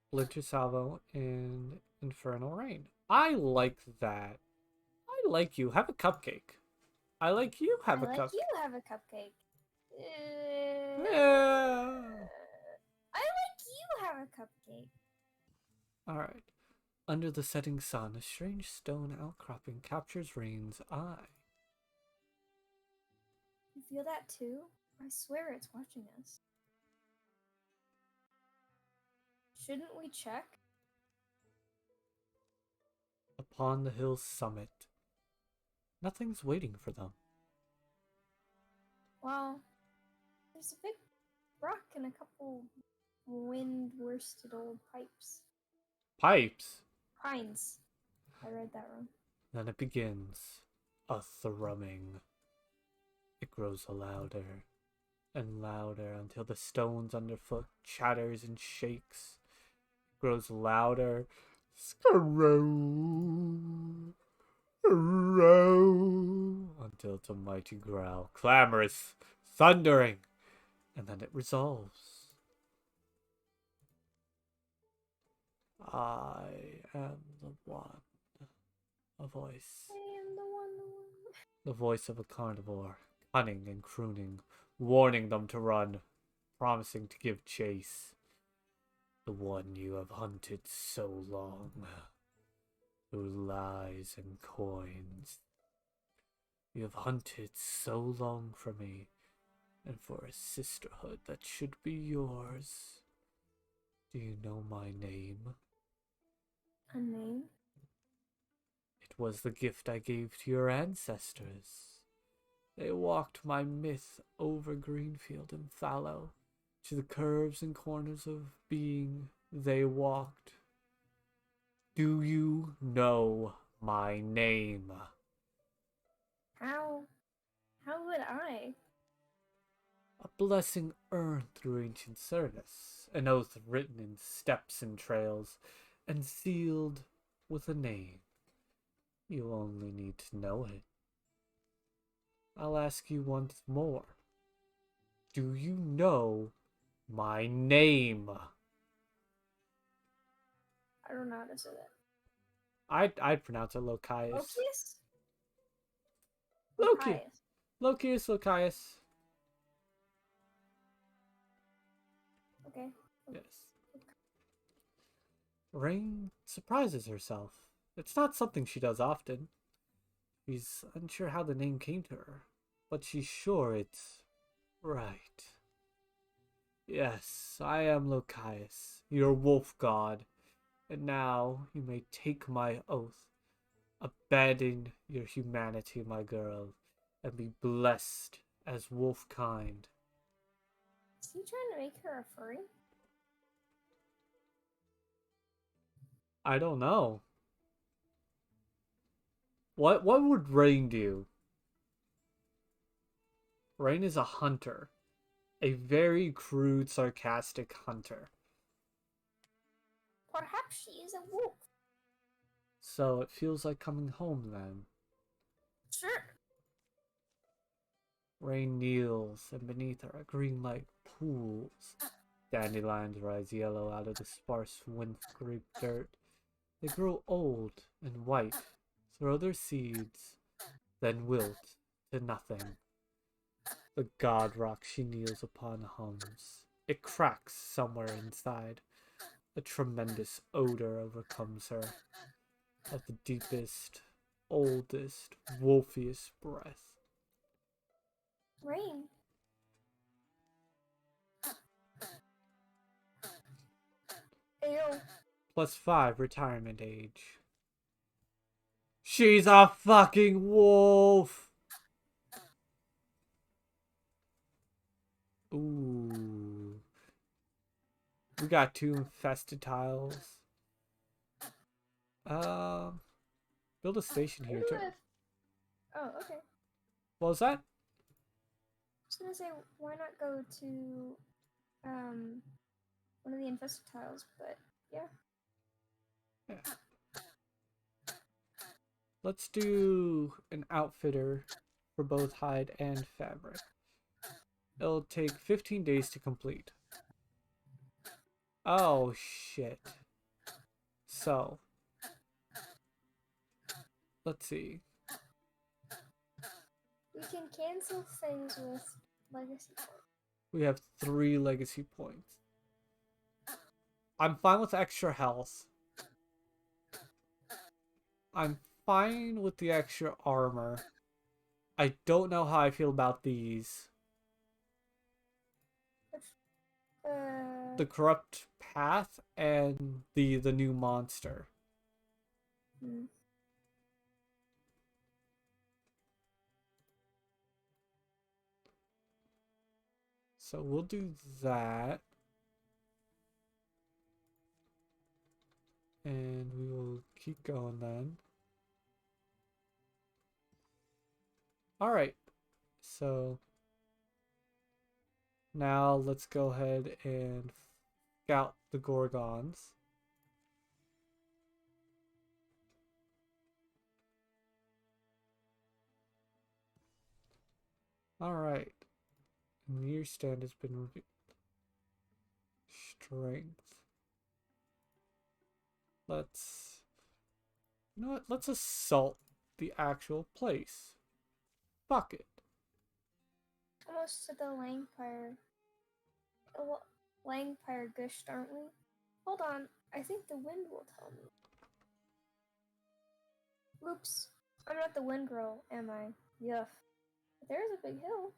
Speaker 2: Splinter salvo and infernal rain. I like that. I like you. Have a cupcake. I like you. Have a cupcake.
Speaker 3: You have a cupcake.
Speaker 2: Yeah.
Speaker 3: I like you have a cupcake.
Speaker 2: All right. Under the setting sun, a strange stone outcropping captures Rain's eye.
Speaker 3: You feel that too? I swear it's watching us. Shouldn't we check?
Speaker 2: Upon the hill's summit, nothing's waiting for them.
Speaker 3: Well, there's a big rock and a couple wind-worsted old pipes.
Speaker 2: Pipes!
Speaker 3: Pines. I read that wrong.
Speaker 2: Then it begins. A thrumming. It grows louder and louder until the stones underfoot chatters and shakes. It grows louder. Scarrow. Until it's a mighty growl, clamorous, thundering, and then it resolves. I am the one. A voice.
Speaker 3: I am the one.
Speaker 2: The voice of a carnivore, cunning and crooning, warning them to run, promising to give chase. The one you have hunted so long, through lies and coins. You have hunted so long for me, and for a sisterhood that should be yours. Do you know my name?
Speaker 3: A name?
Speaker 2: It was the gift I gave to your ancestors. They walked my myth over Greenfield and fallow. To the curves and corners of being they walked. Do you know my name?
Speaker 3: How would I?
Speaker 2: A blessing earned through ancient service, an oath written in steps and trails, and sealed with a name. You only need to know it. I'll ask you once more. Do you know my name?
Speaker 3: I don't know how to say that.
Speaker 2: I'd pronounce it Lokias.
Speaker 3: Lokius?
Speaker 2: Loki. Lokias.
Speaker 3: Okay.
Speaker 2: Yes. Rain surprises herself. It's not something she does often. She's unsure how the name came to her, but she's sure it's right. Yes, I am Lokias, your wolf god, and now you may take my oath. Abandon your humanity, my girl, and be blessed as wolf kind.
Speaker 3: Is he trying to make her a furry?
Speaker 2: I don't know. What would Rain do? Rain is a hunter. A very crude, sarcastic hunter.
Speaker 3: Perhaps she is a wolf.
Speaker 2: So it feels like coming home then.
Speaker 3: Sure.
Speaker 2: Rain kneels, and beneath her are green-like pools. Dandelions rise yellow out of the sparse wind-scraped dirt. They grow old and white, throw their seeds, then wilt to nothing. The god rock she kneels upon hums. It cracks somewhere inside. A tremendous odor overcomes her, of the deepest, oldest, wolfiest breath.
Speaker 3: Rain. Ew.
Speaker 2: +5 retirement age. She's a fucking wolf! Ooh. We got 2 infested tiles. Build a station here too.
Speaker 3: Oh, okay.
Speaker 2: What was that?
Speaker 3: I was gonna say, why not go to one of the infested tiles, but yeah.
Speaker 2: Yeah. Let's do an outfitter for both hide and fabric. It'll take 15 days to complete. Oh shit. So, let's see.
Speaker 3: We can cancel things with legacy points.
Speaker 2: We have 3 legacy points. I'm fine with extra health. I'm fine with the extra armor. I don't know how I feel about these. The corrupt path and the new monster.
Speaker 3: Hmm.
Speaker 2: So we'll do that. And we will keep going then. Alright. So now let's go ahead and scout the Gorgons. Alright. Near stand has been revealed. Strength. You know what? Let's assault the actual place. Fuck it.
Speaker 3: Almost to the Langpire gushed, aren't we? Hold on, I think the wind will tell me. Oops, I'm not the wind girl, am I? Yuff. But there's a big hill.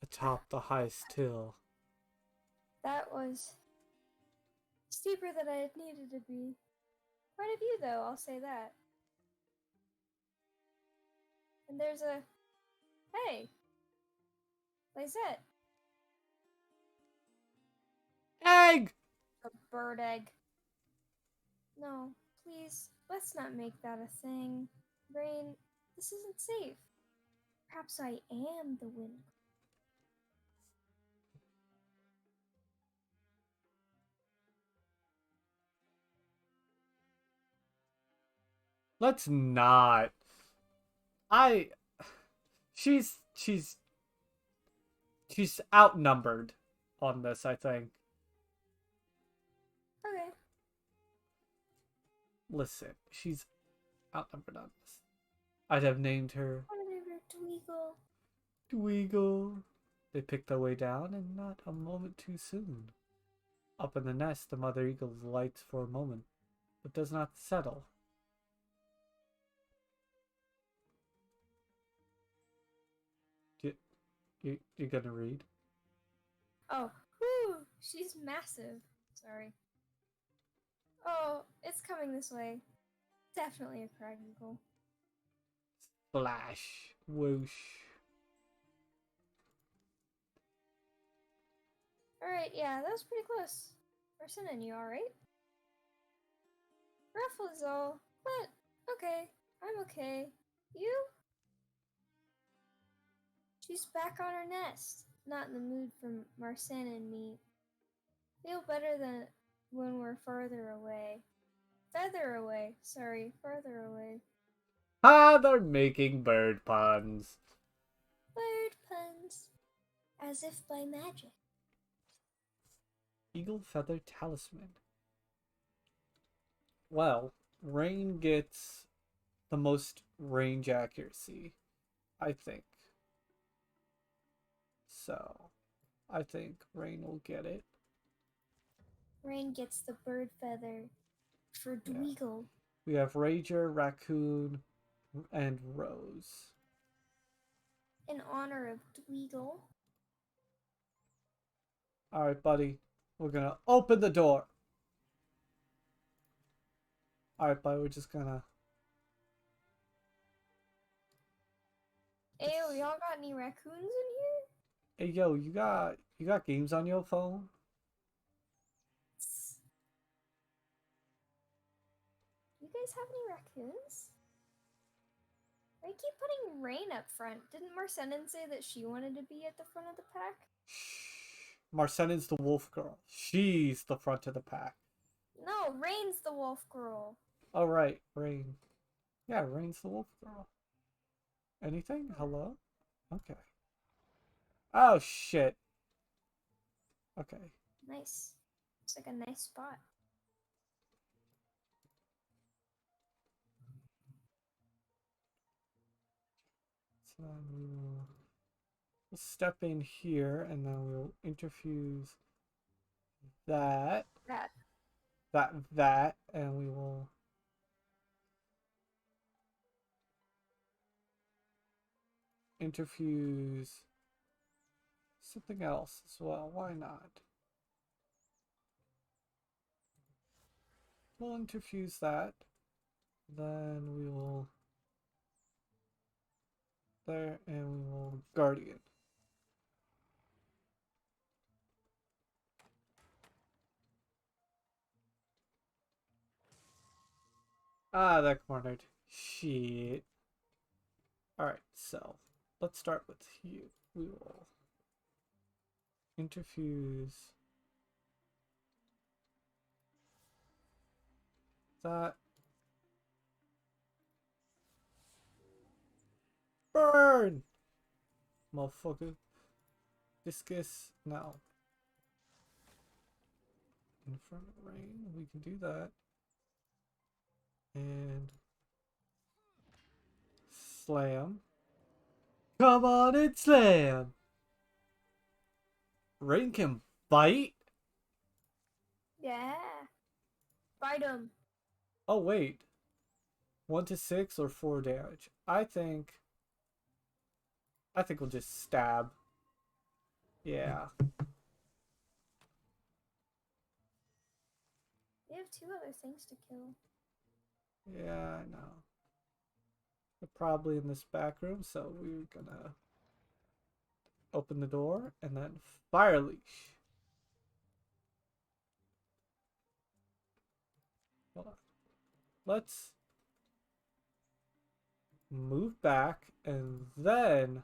Speaker 2: Atop the highest hill.
Speaker 3: That was steeper than I needed to be. Quite a view, though, I'll say that. And there's a... Hey! Lysette!
Speaker 2: Egg!
Speaker 3: A bird egg. No, please, let's not make that a thing. Rain, this isn't safe. Perhaps I am the wind.
Speaker 2: Let's not. She's outnumbered on this, I think.
Speaker 3: Okay.
Speaker 2: Listen, she's outnumbered on this. I'd have named her
Speaker 3: Dweegle.
Speaker 2: Dweegle. They picked their way down, and not a moment too soon. Up in the nest, the mother eagle lights for a moment, but does not settle. You're gonna read?
Speaker 3: Oh, whew, she's massive. Sorry. Oh, it's coming this way. Definitely a crag eagle.
Speaker 2: Splash. Whoosh.
Speaker 3: Alright, yeah, that was pretty close. Marcin, you alright? Ruffle is all, but okay, I'm okay. You? She's back on her nest. Not in the mood for Marcin and me. Feel better than when we're farther away. Farther away.
Speaker 2: Ah, they're making bird puns.
Speaker 3: Bird puns. As if by magic.
Speaker 2: Eagle feather talisman. Well, Rain gets the most range accuracy, I think. So, I think Rain will get it.
Speaker 3: Rain gets the bird feather for Dweegle.
Speaker 2: We have Rager, Raccoon, and Rose.
Speaker 3: In honor of Dweegle.
Speaker 2: Alright, buddy. We're gonna open the door. Alright, buddy, we're just gonna...
Speaker 3: Ew, y'all got any raccoons in here?
Speaker 2: Hey, yo, you got games on your phone?
Speaker 3: You guys have any raccoons? Why you keep putting Rain up front? Didn't Marcenin say that she wanted to be at the front of the pack?
Speaker 2: Shh. Marcenin's the wolf girl. She's the front of the pack.
Speaker 3: No, Rain's the wolf girl.
Speaker 2: Oh, right, Rain. Yeah, Rain's the wolf girl. Anything? Hello? Okay. Oh, shit. Okay.
Speaker 3: Nice. It's like a nice spot.
Speaker 2: So then we'll step in here, and then we'll interfuse that, and we will interfuse something else as well. Why not? We'll interfuse that. Then we will there, and we will guardian. Ah, that cornered. Shit. Alright, so let's start with you. We will interfuse that. Burn! Motherfucker. Discus. No. In front of Rain. We can do that. And slam. Come on and slam! Rain can bite?
Speaker 3: Yeah. Bite him.
Speaker 2: Oh, wait. 1 to 6 or 4 damage? I think we'll just stab. Yeah.
Speaker 3: They have 2 other things to kill.
Speaker 2: Yeah, I know. They're probably in this back room, so we're gonna open the door and then fire leash. Hold on. Let's move back and then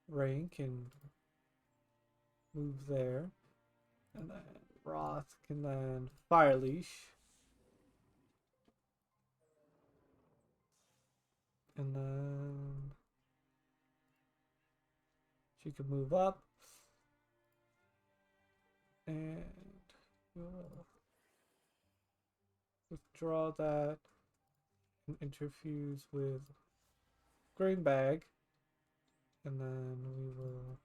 Speaker 2: Rain can move there, and then Roth can then fire leash, and then she can move up, and we'll withdraw that and interfuse with grain bag, and then we will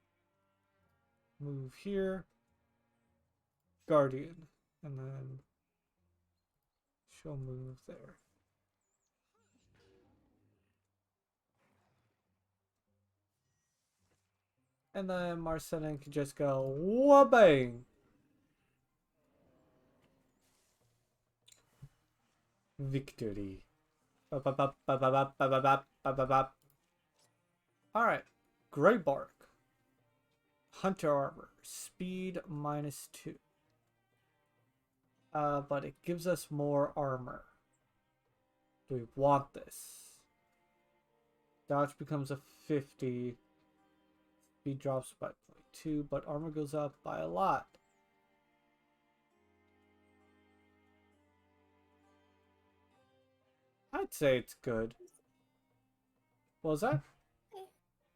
Speaker 2: move here, guardian, and then she'll move there. And then Marcenin can just go wha-bang. Victory. Alright. Grey Bark. Hunter armor. Speed -2. But it gives us more armor. Do we want this? Dodge becomes a 50. Speed drops by 0.2, but armor goes up by a lot. I'd say it's good. What was that?
Speaker 3: Okay.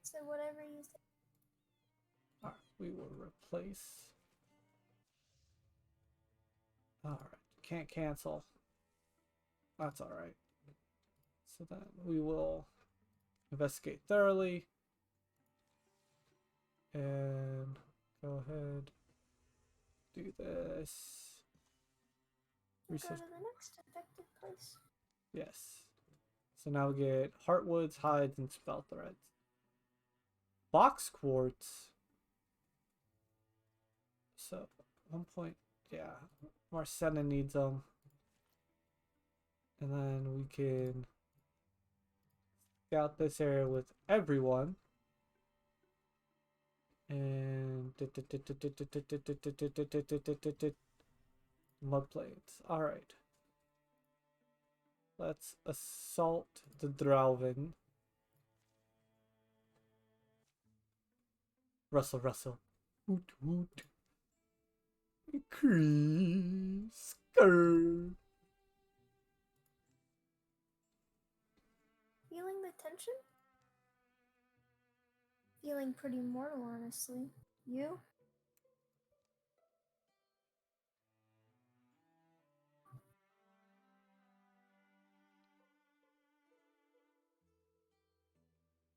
Speaker 3: So whatever you say.
Speaker 2: Alright, we will replace. Alright, can't cancel. That's alright. So then we will investigate thoroughly. And go ahead. Do this.
Speaker 3: Go to
Speaker 2: Research.
Speaker 3: the next infected place.
Speaker 2: Yes. So now we get heartwoods, hides, and spell threads. Box quartz. so 1 point, yeah. Marcena needs them. And then we can scout this area with everyone. And mud plains. Alright. Let's assault the Drauven. Rustle, rustle. Woot, woot. Increase. Skrr.
Speaker 3: Feeling the tension? Feeling pretty mortal, honestly. You?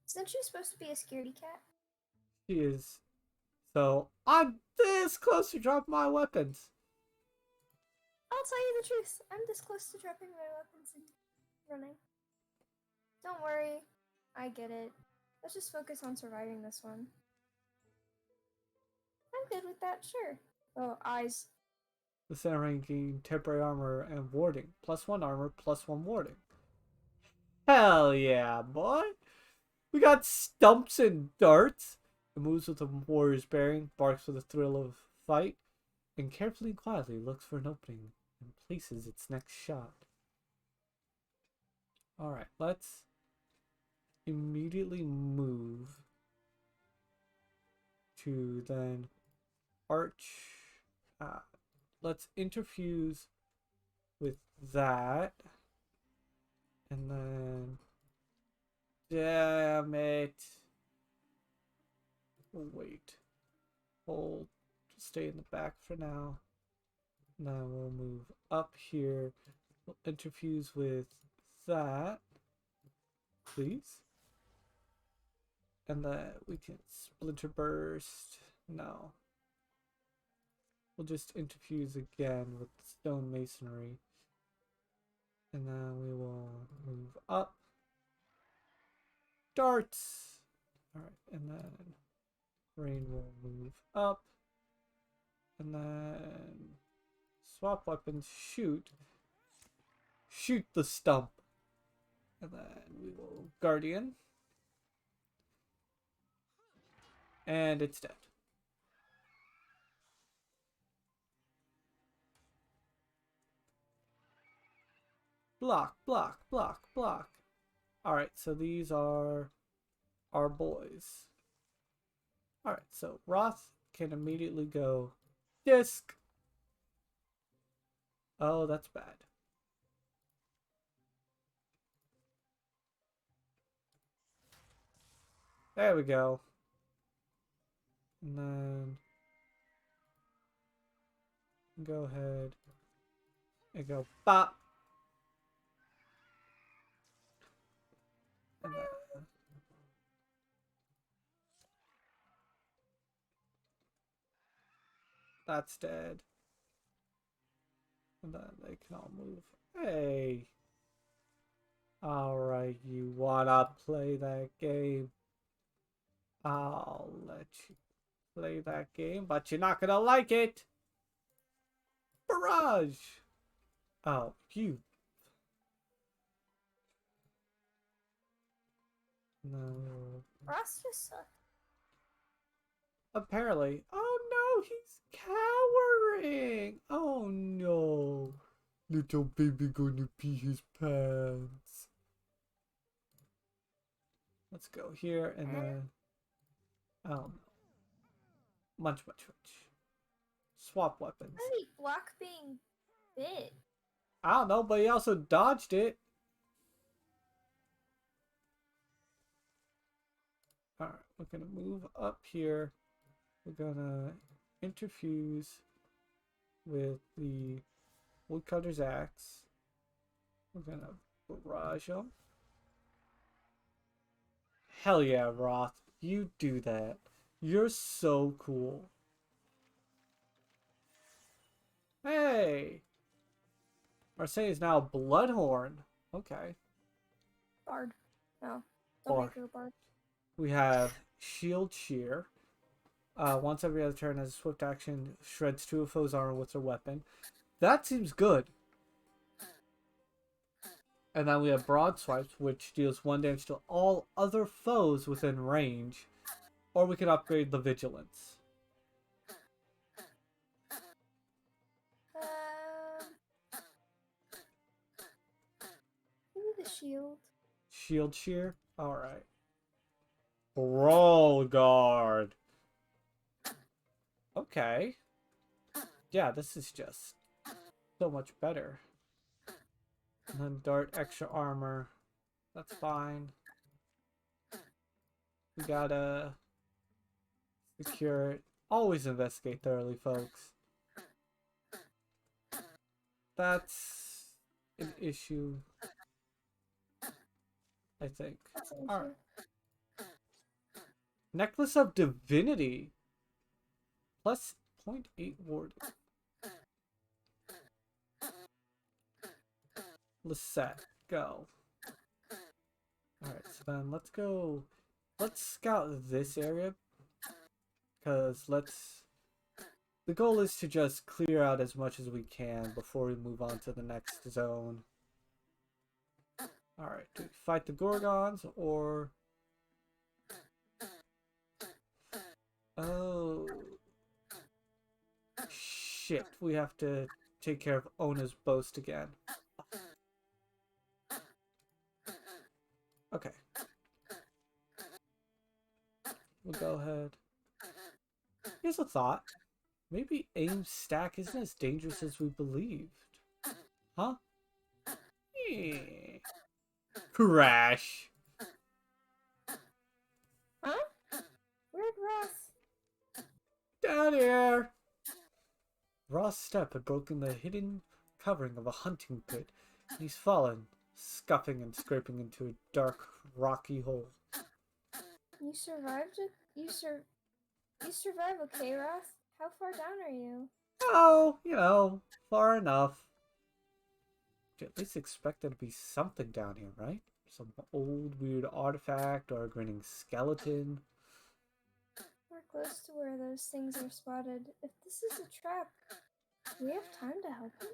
Speaker 3: Isn't she supposed to be a scaredy cat?
Speaker 2: She is. So, I'm this close to drop my weapons.
Speaker 3: I'll tell you the truth. I'm this close to dropping my weapons and running. Don't worry. I get it. Let's just focus on surviving this one. I'm good with that, sure. Oh, eyes.
Speaker 2: The center range gain temporary armor and warding. +1 armor, +1 warding. Hell yeah, boy. We got stumps and darts. It moves with a warrior's bearing, barks with the thrill of fight, and carefully and quietly looks for an opening and places its next shot. Alright, let's immediately move to then arch. Let's interfuse with that. And then... Damn it. We'll wait. Hold. Stay in the back for now. Now we'll move up here. We'll interfuse with that. Please. And then we can splinter burst. No. We'll just interfuse again with stone masonry. And then we will move up. Darts! Alright, and then rain will move up. And then swap weapons, shoot. Shoot the stump. And then we will guardian. And it's dead. Block, block, block, block. Alright, so these are our boys. Alright, so Roth can immediately go disc. Oh, that's bad. There we go. And then go ahead and go bop. And then that's dead. And then they can all move. Hey. Alright, you wanna play that game? I'll let you play that game, but you're not gonna like it. Barrage. Oh, you. No.
Speaker 3: Ross just sucked.
Speaker 2: Apparently. Oh no, he's cowering. Oh no. Little baby gonna pee his pants. Let's go here and then... Oh no. Munch, munch, munch. Swap weapons.
Speaker 3: How did he block being bit?
Speaker 2: I don't know, but he also dodged it. Alright, we're gonna move up here. We're gonna interfuse with the woodcutter's axe. We're gonna barrage him. Hell yeah, Roth. You do that. You're so cool. Hey! Marseille is now Bloodhorn. Okay.
Speaker 3: Bard. No. Don't
Speaker 2: Bard.
Speaker 3: make her a bard.
Speaker 2: We have Shield Shear. Once every other turn, as a swift action, shreds 2 of foe's armor with their weapon. That seems good. And then we have broad swipes, which deals 1 damage to all other foes within range. Or we could upgrade the vigilance.
Speaker 3: Maybe the shield.
Speaker 2: Shield shear? Alright. Roll guard. Okay. Yeah, this is just so much better. And then dart extra armor. That's fine. We gotta secure it. Always investigate thoroughly, folks. That's an issue, I think. Alright. Necklace of Divinity. Plus 0.8 ward. Lisette, go. Alright, so then let's go. Let's scout this area. Because the goal is to just clear out as much as we can before we move on to the next zone. Alright, do we fight the Gorgons or... Oh... Shit, we have to take care of Ona's boast again. Okay. We'll go ahead. Here's a thought. Maybe aim stack isn't as dangerous as we believed. Huh? Crash.
Speaker 3: Huh? Where'd Ross?
Speaker 2: Down here. Ross' step had broken the hidden covering of a hunting pit, and he's fallen, scuffing and scraping into a dark, rocky hole.
Speaker 3: You survived it? You survived, okay, Ross? How far down are you?
Speaker 2: Oh, you know, far enough. You at least expect there to be something down here, right? Some old weird artifact or a grinning skeleton.
Speaker 3: We're close to where those things are spotted. If this is a trap, do we have time to help him?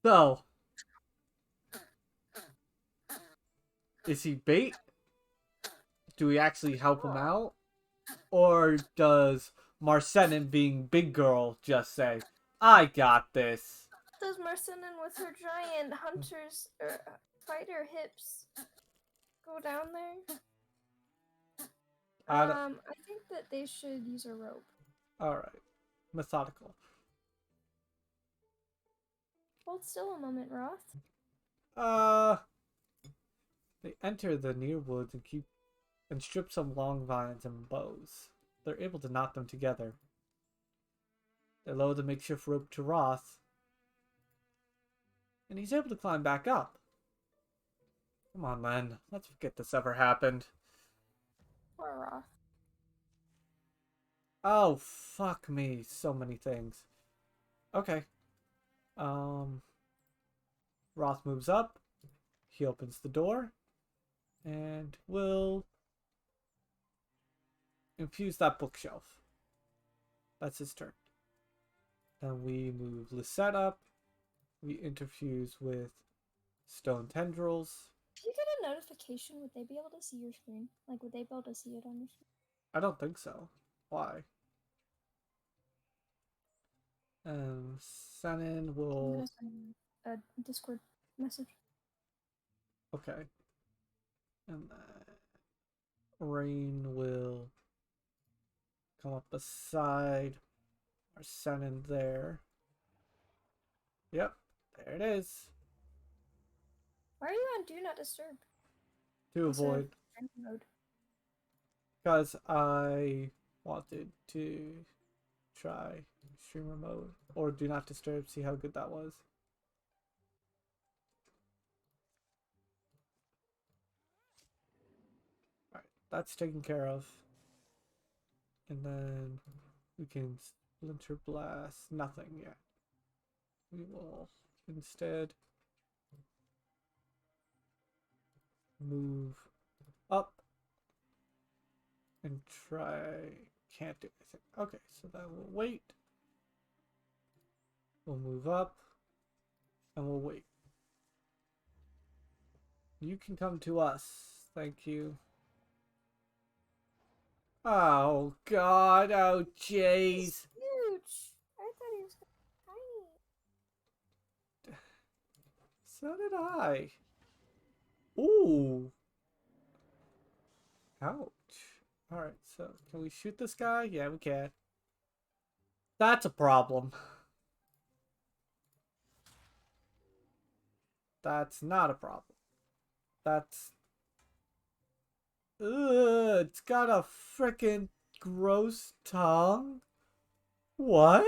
Speaker 2: So, is he bait? Do we actually help him out? Or does Marcenin, being big girl, just say, I got this?
Speaker 3: Does Marcenin with her giant hunter's fighter hips go down there? I think that they should use a rope.
Speaker 2: Alright. Methodical.
Speaker 3: Hold still a moment, Roth.
Speaker 2: They enter the near woods and strip some long vines and bows. They're able to knot them together. They lower the makeshift rope to Roth, and he's able to climb back up. Come on, Len. Let's forget this ever happened.
Speaker 3: Poor Roth.
Speaker 2: Oh, fuck me. So many things. Okay. Roth moves up. He opens the door. And we'll infuse that bookshelf. That's his turn. Then we move Lisette up. We interfuse with stone tendrils.
Speaker 3: If you get a notification, would they be able to see your screen? Like, would they be able to see it on your screen?
Speaker 2: I don't think so. Why? Senin
Speaker 3: I'm
Speaker 2: will...
Speaker 3: gonna send a Discord message.
Speaker 2: Okay. And then Rain will come up beside our Senin there. Yep, there it is.
Speaker 3: Why are you on Do Not Disturb?
Speaker 2: To
Speaker 3: Instead of
Speaker 2: avoid...
Speaker 3: friend mode?
Speaker 2: Because I wanted to try streamer mode or do not disturb, see how good that was. Alright, that's taken care of. And then we can splinter blast. Nothing yet. We will instead move up and try. Can't do anything. Okay, so that will wait. We'll move up and we'll wait. You can come to us. Thank you. Oh God! Oh jeez!
Speaker 3: He's huge. I thought he was tiny.
Speaker 2: So did I. Ooh. Ouch. Alright, so can we shoot this guy? Yeah, we can. That's a problem. That's not a problem. That's... Ugh, it's got a frickin' gross tongue. What?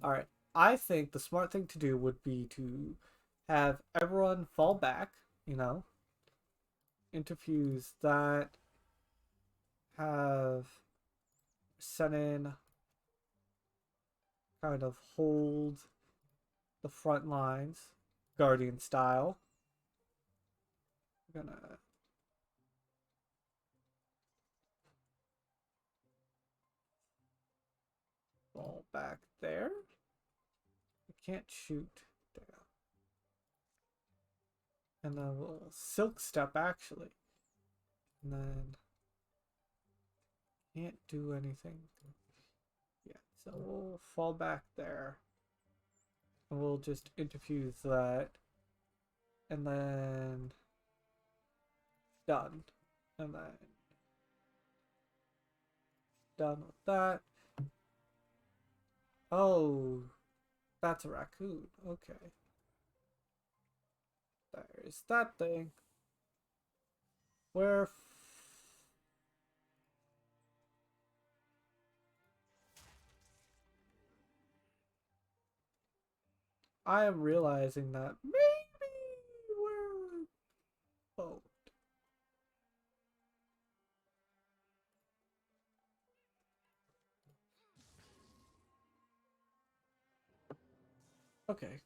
Speaker 2: Alright, I think the smart thing to do would be to have everyone fall back, you know, interfuse that, have Senin kind of hold the front lines, Guardian style. I'm gonna fall back there. I can't shoot there. And then we'll silk step actually. And then can't do anything. Yeah, so we'll fall back there. And we'll just interfuse that. And then done. And then done with that. Oh, that's a raccoon. Okay. There's that thing. Where... I am realizing that maybe we're... Oh. Okay.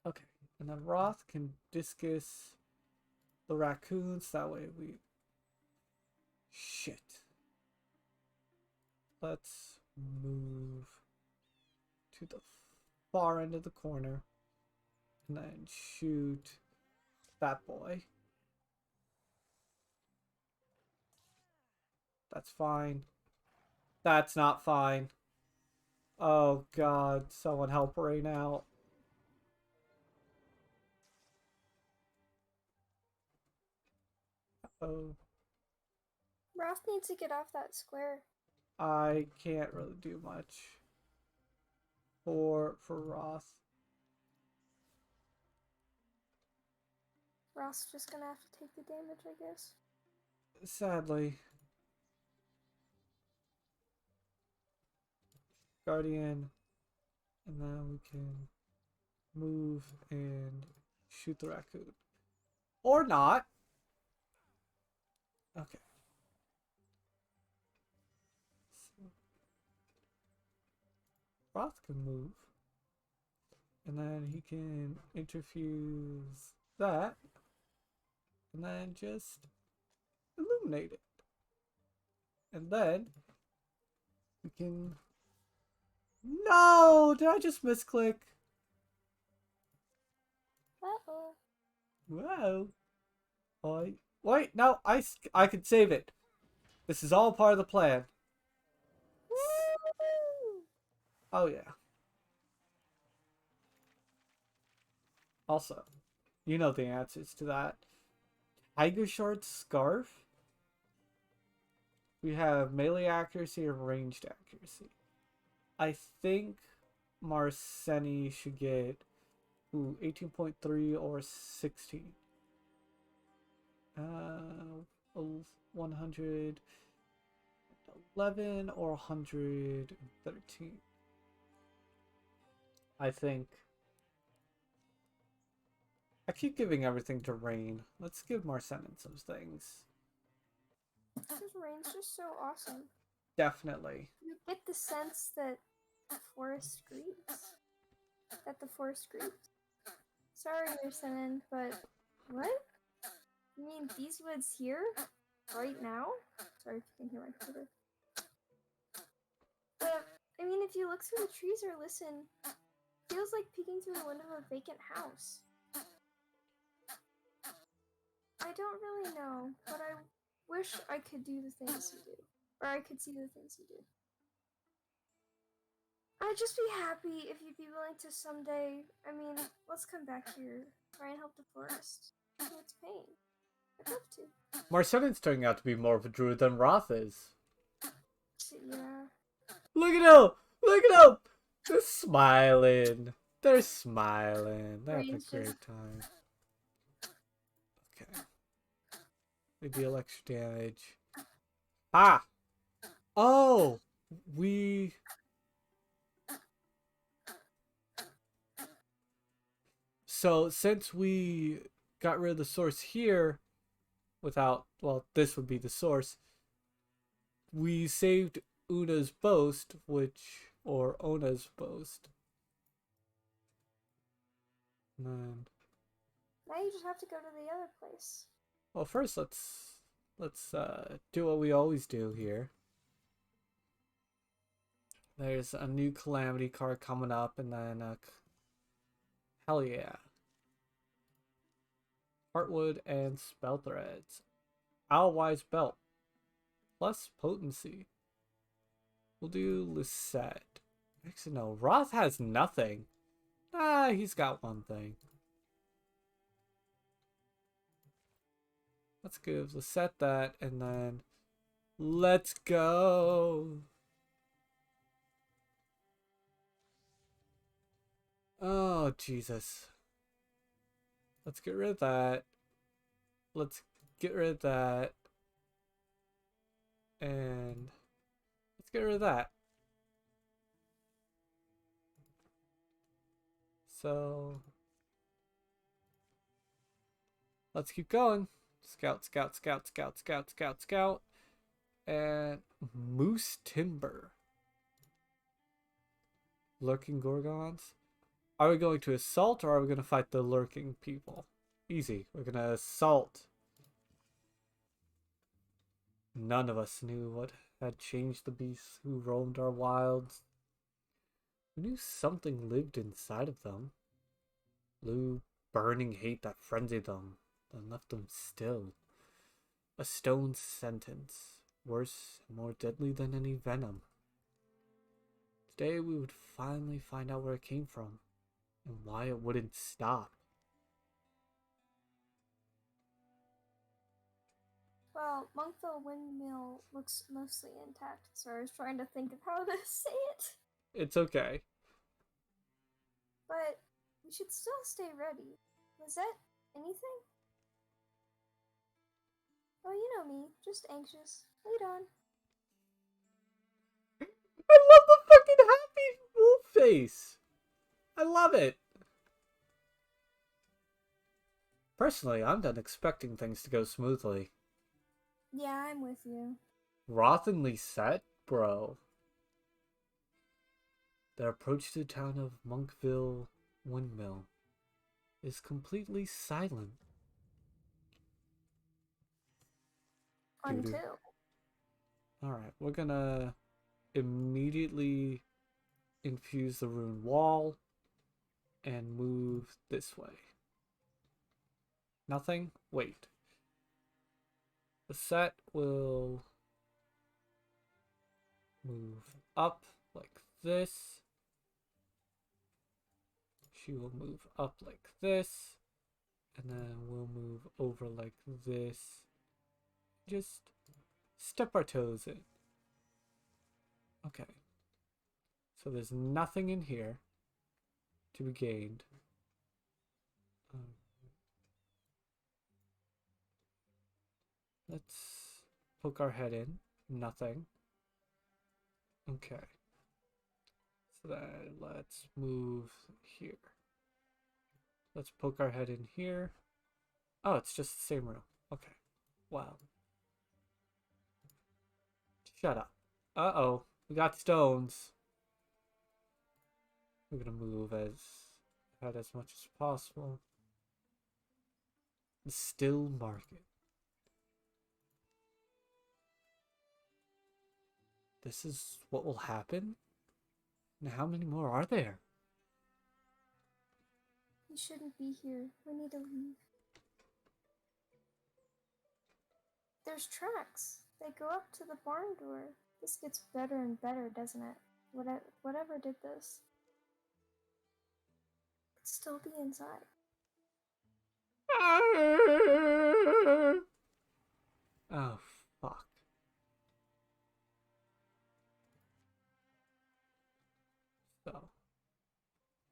Speaker 2: Okay. And then Roth can discus the raccoons. That way we... Shit. Let's move to the far end of the corner. And then shoot that boy. That's fine. That's not fine. Oh God, someone help right now. Oh,
Speaker 3: Raph needs to get off that square.
Speaker 2: I can't really do much for Roth.
Speaker 3: Roth's just gonna have to take the damage, I guess.
Speaker 2: Sadly. Guardian. And then we can move and shoot the raccoon. Or not. Okay. So, Roth can move. And then he can interfuse that. And then just illuminate it. And then we can... No! Did I just misclick?
Speaker 3: Uh-oh.
Speaker 2: Whoa. Oh, wait, no, I could save it. This is all part of the plan.
Speaker 3: Woo!
Speaker 2: Oh, yeah. Also, you know the answers to that. Tiger Short Scarf. We have melee accuracy or ranged accuracy. I think Marceni should get 18.3 or 16. 111 or 113. I think. I keep giving everything to Rain. Let's give Marcenin some things.
Speaker 3: His range is so awesome.
Speaker 2: Definitely.
Speaker 3: You get the sense that the forest grieves. Sorry, Marcenin, but What? You mean these woods here? Right now? Sorry if you can hear my computer. I mean, if you look through the trees or listen, it feels like peeking through the window of a vacant house. I don't really know, but I wish I could do the things you do. Or I could see the things you do. I'd just be happy if you'd be willing to someday, I mean, let's come back here, try and help the forest. It's pain. I'd love to.
Speaker 2: Marcellin's turning out to be more of a druid than Roth is.
Speaker 3: Yeah.
Speaker 2: Look at him! Look at him! They're smiling. They're smiling. They're having a great time. Okay. They deal extra damage. Ah! Oh! We... So, since we got rid of the source here, without... Well, this would be the source. We saved Una's boast, which... Or Ona's boast. And then...
Speaker 3: Now you just have to go to the other place.
Speaker 2: Well, first let's do what we always do here. There's a new calamity card coming up, and then hell yeah, heartwood and spell threads. Owlwise belt plus potency. We'll do Lisette. Actually, no, Roth has nothing. Ah, he's got one thing. Let's give Lisette that, and then let's go. Oh, Jesus. Let's get rid of that. Let's get rid of that. And let's get rid of that. So let's keep going. Scout, scout, scout, scout, scout, scout, scout. And Moose Timber. Lurking Gorgons. Are we going to assault or are we going to fight the lurking people? Easy. We're going to assault. None of us knew what had changed the beasts who roamed our wilds. We knew something lived inside of them. Blue, burning hate that frenzied them, then left them still. A stone sentence, worse and more deadly than any venom. Today we would finally find out where it came from, and why it wouldn't stop.
Speaker 3: Well, Monkville Windmill looks mostly intact, so I was trying to think of how to say it.
Speaker 2: It's okay.
Speaker 3: But we should still stay ready. Was that anything? Oh, you know me, just anxious. Lead on.
Speaker 2: I love the fucking happy wolf face! I love it! Personally, I'm done expecting things to go smoothly.
Speaker 3: Yeah, I'm with you.
Speaker 2: Roth and Lisette? Bro. Their approach to the town of Monkville Windmill is completely silent.
Speaker 3: Until.
Speaker 2: Alright, we're gonna immediately infuse the rune wall and move this way. Nothing? Wait. The set will move up like this. She will move up like this. And then we'll move over like this. Just step our toes in. Okay. So there's nothing in here to be gained. Let's poke our head in. Nothing. Okay. So then let's move here. Let's poke our head in here. Oh, it's just the same room. Okay. Wow. Shut up. Uh-oh. We got stones. We're gonna move as much as possible. The still market. This is what will happen? And how many more are there?
Speaker 3: We shouldn't be here. We need to leave. There's tracks. They go up to the barn door. This gets better and better, doesn't it? Whatever did this could still be inside.
Speaker 2: Oh, fuck. So,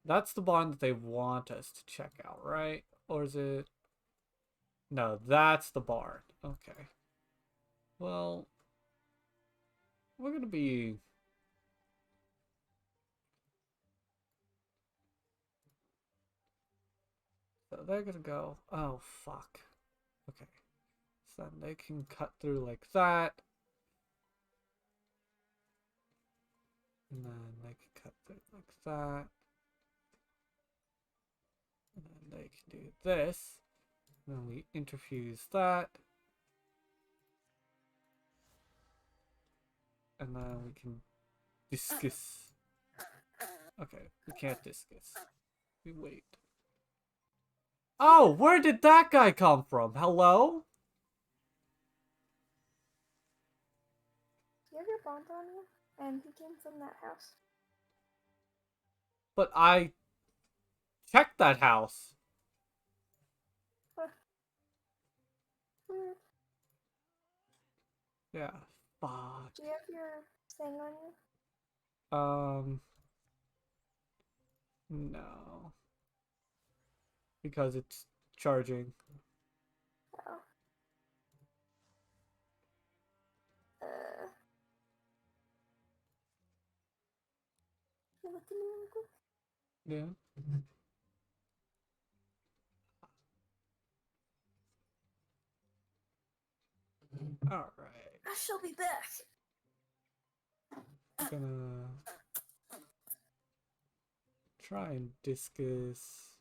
Speaker 2: that's the barn that they want us to check out, right? Or is it... No, that's the barn. Okay. Well, we're gonna be... So they're gonna go... Oh, fuck. Okay. So then they can cut through like that. And then they can cut through like that. And then they can do this. And then we interfuse that. And then we can discus. Okay, we can't discus. We wait. Oh, where did that guy come from? Hello?
Speaker 3: Do you have your bond on you? And he came from that house.
Speaker 2: But I checked that house.
Speaker 3: Huh. Weird.
Speaker 2: Yeah. Fuck.
Speaker 3: Do you have your thing on you?
Speaker 2: No. Because it's charging.
Speaker 3: Oh. Can you look at me real quick?
Speaker 2: Yeah. Alright.
Speaker 3: I shall be back.
Speaker 2: Gonna try and discus.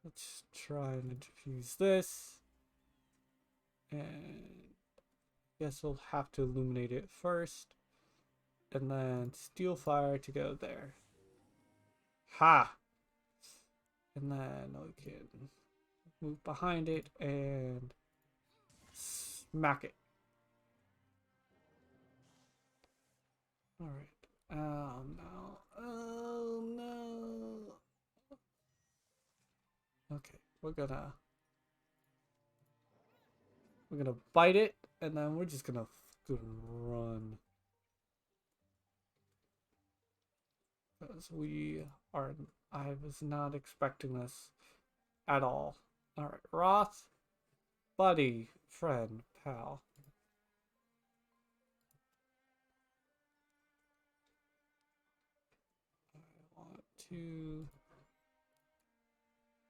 Speaker 2: Let's try and infuse this. And guess we'll have to illuminate it first. And then steel fire to go there. Ha! And then we can move behind it and smack it. Alright. Oh no. Oh no. Okay, we're gonna bite it, and then we're just gonna fucking run. Because I was not expecting this at all. Alright, Roth, buddy, friend, pal.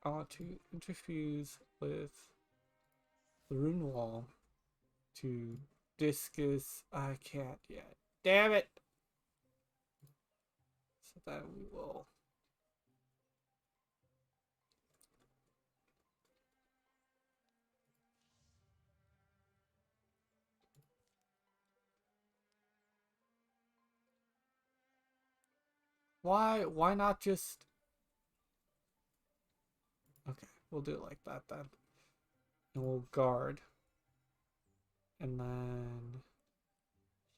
Speaker 2: I want to interfuse with the rune wall to discus. I can't yet. Damn it! So then we will. Why not just... Okay, we'll do it like that then. And we'll guard. And then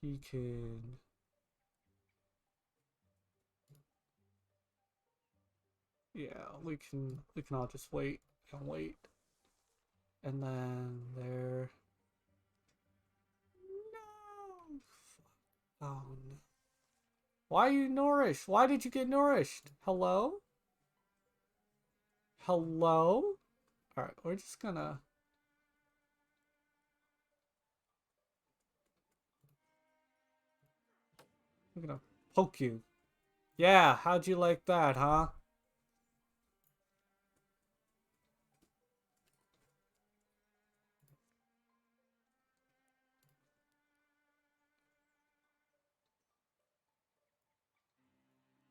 Speaker 2: he can... Yeah, we can all just wait and wait. And then there... No! Oh no. Why are you nourished? Why did you get nourished? Hello? Hello? Alright, we're just gonna... I'm gonna poke you. Yeah, how'd you like that, huh?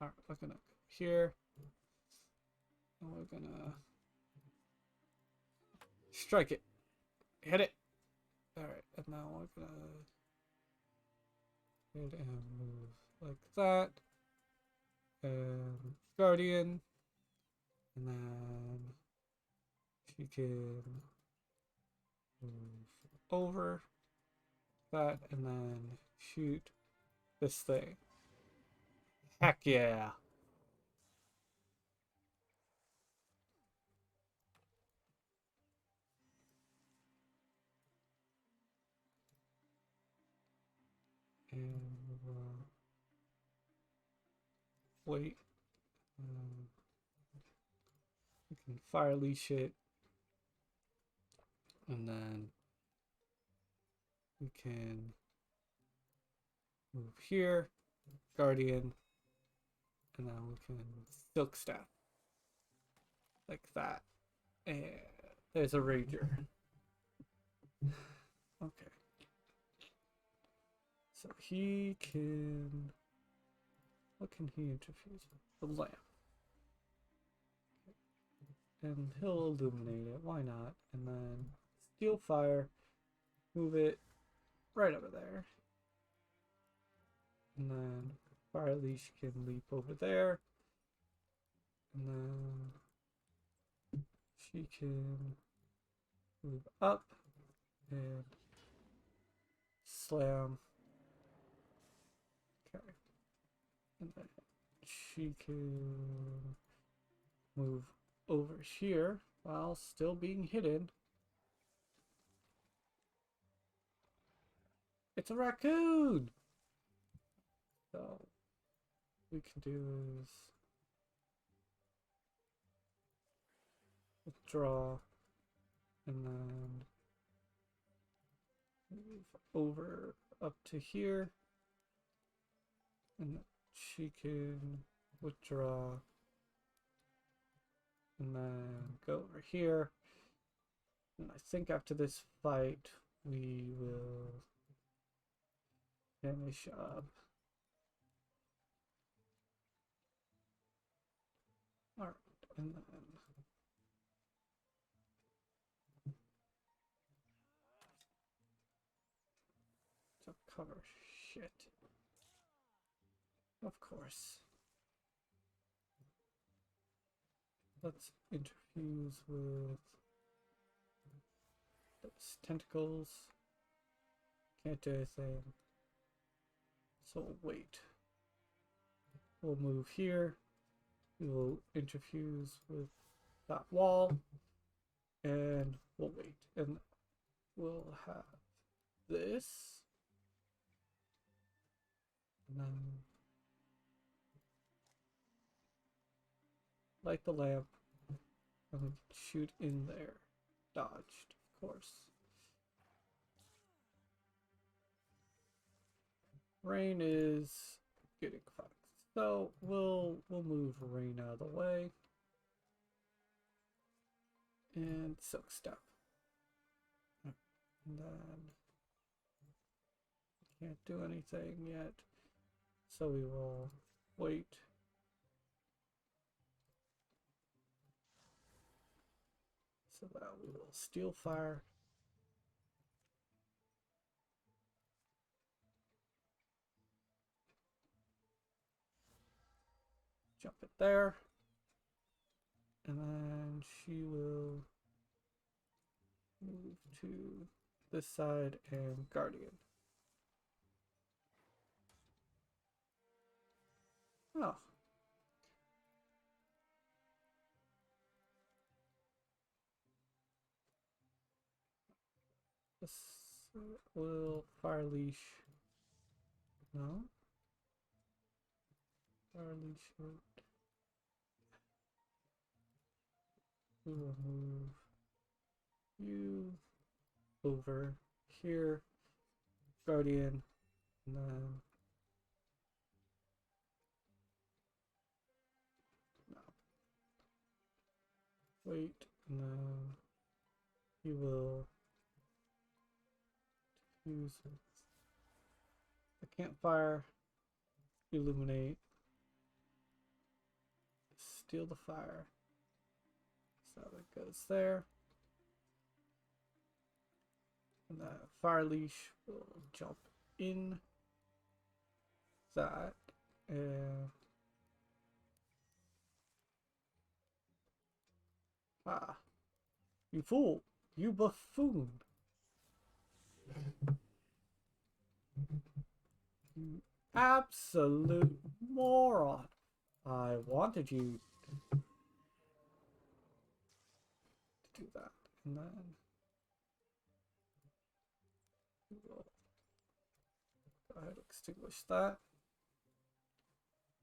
Speaker 2: Alright, we're gonna go here. And we're gonna strike it. Hit it. Alright, and now we're gonna hit and move like that. And Guardian. And then she can move over that and then shoot this thing. Heck yeah. And wait. We can fire leash it. And then we can move here, Guardian, and then we can Silk Staff. Like that. And there's a Rager. Okay. So he can... What can he interfuse with? The lamp. And he'll illuminate it. Why not? And then Steel Fire. Move it right over there. And then Fire Leash can leap over there. And then she can move up and slam. Okay. And then she can move over here while still being hidden. It's a raccoon! So we can do is withdraw and then move over up to here, and she can withdraw and then go over here. And I think after this fight we will finish up. Alright, and then to cover shit. Of course. Let's interfuse with those tentacles. Can't do anything. So we'll wait. We'll move here. We will interfuse with that wall. And we'll wait. And we'll have this. And then light the lamp. And we can shoot in there. Dodged, of course. Rain is getting fucked. So we'll move Rain out of the way. And Silk Step. And then can't do anything yet. So we will wait. So that we will Steel Fire. Jump it there. And then she will move to this side and Guardian. Oh. This will Fire Leash. No? Fire Leash. We will move you over here, Guardian, and then no. Wait, and then you will use the campfire, illuminate, deal the fire. So it goes there. And the fire leash will jump in that. And ah, you fool! You buffoon! You absolute moron! I wanted you to do that, and then we will go ahead and extinguish that.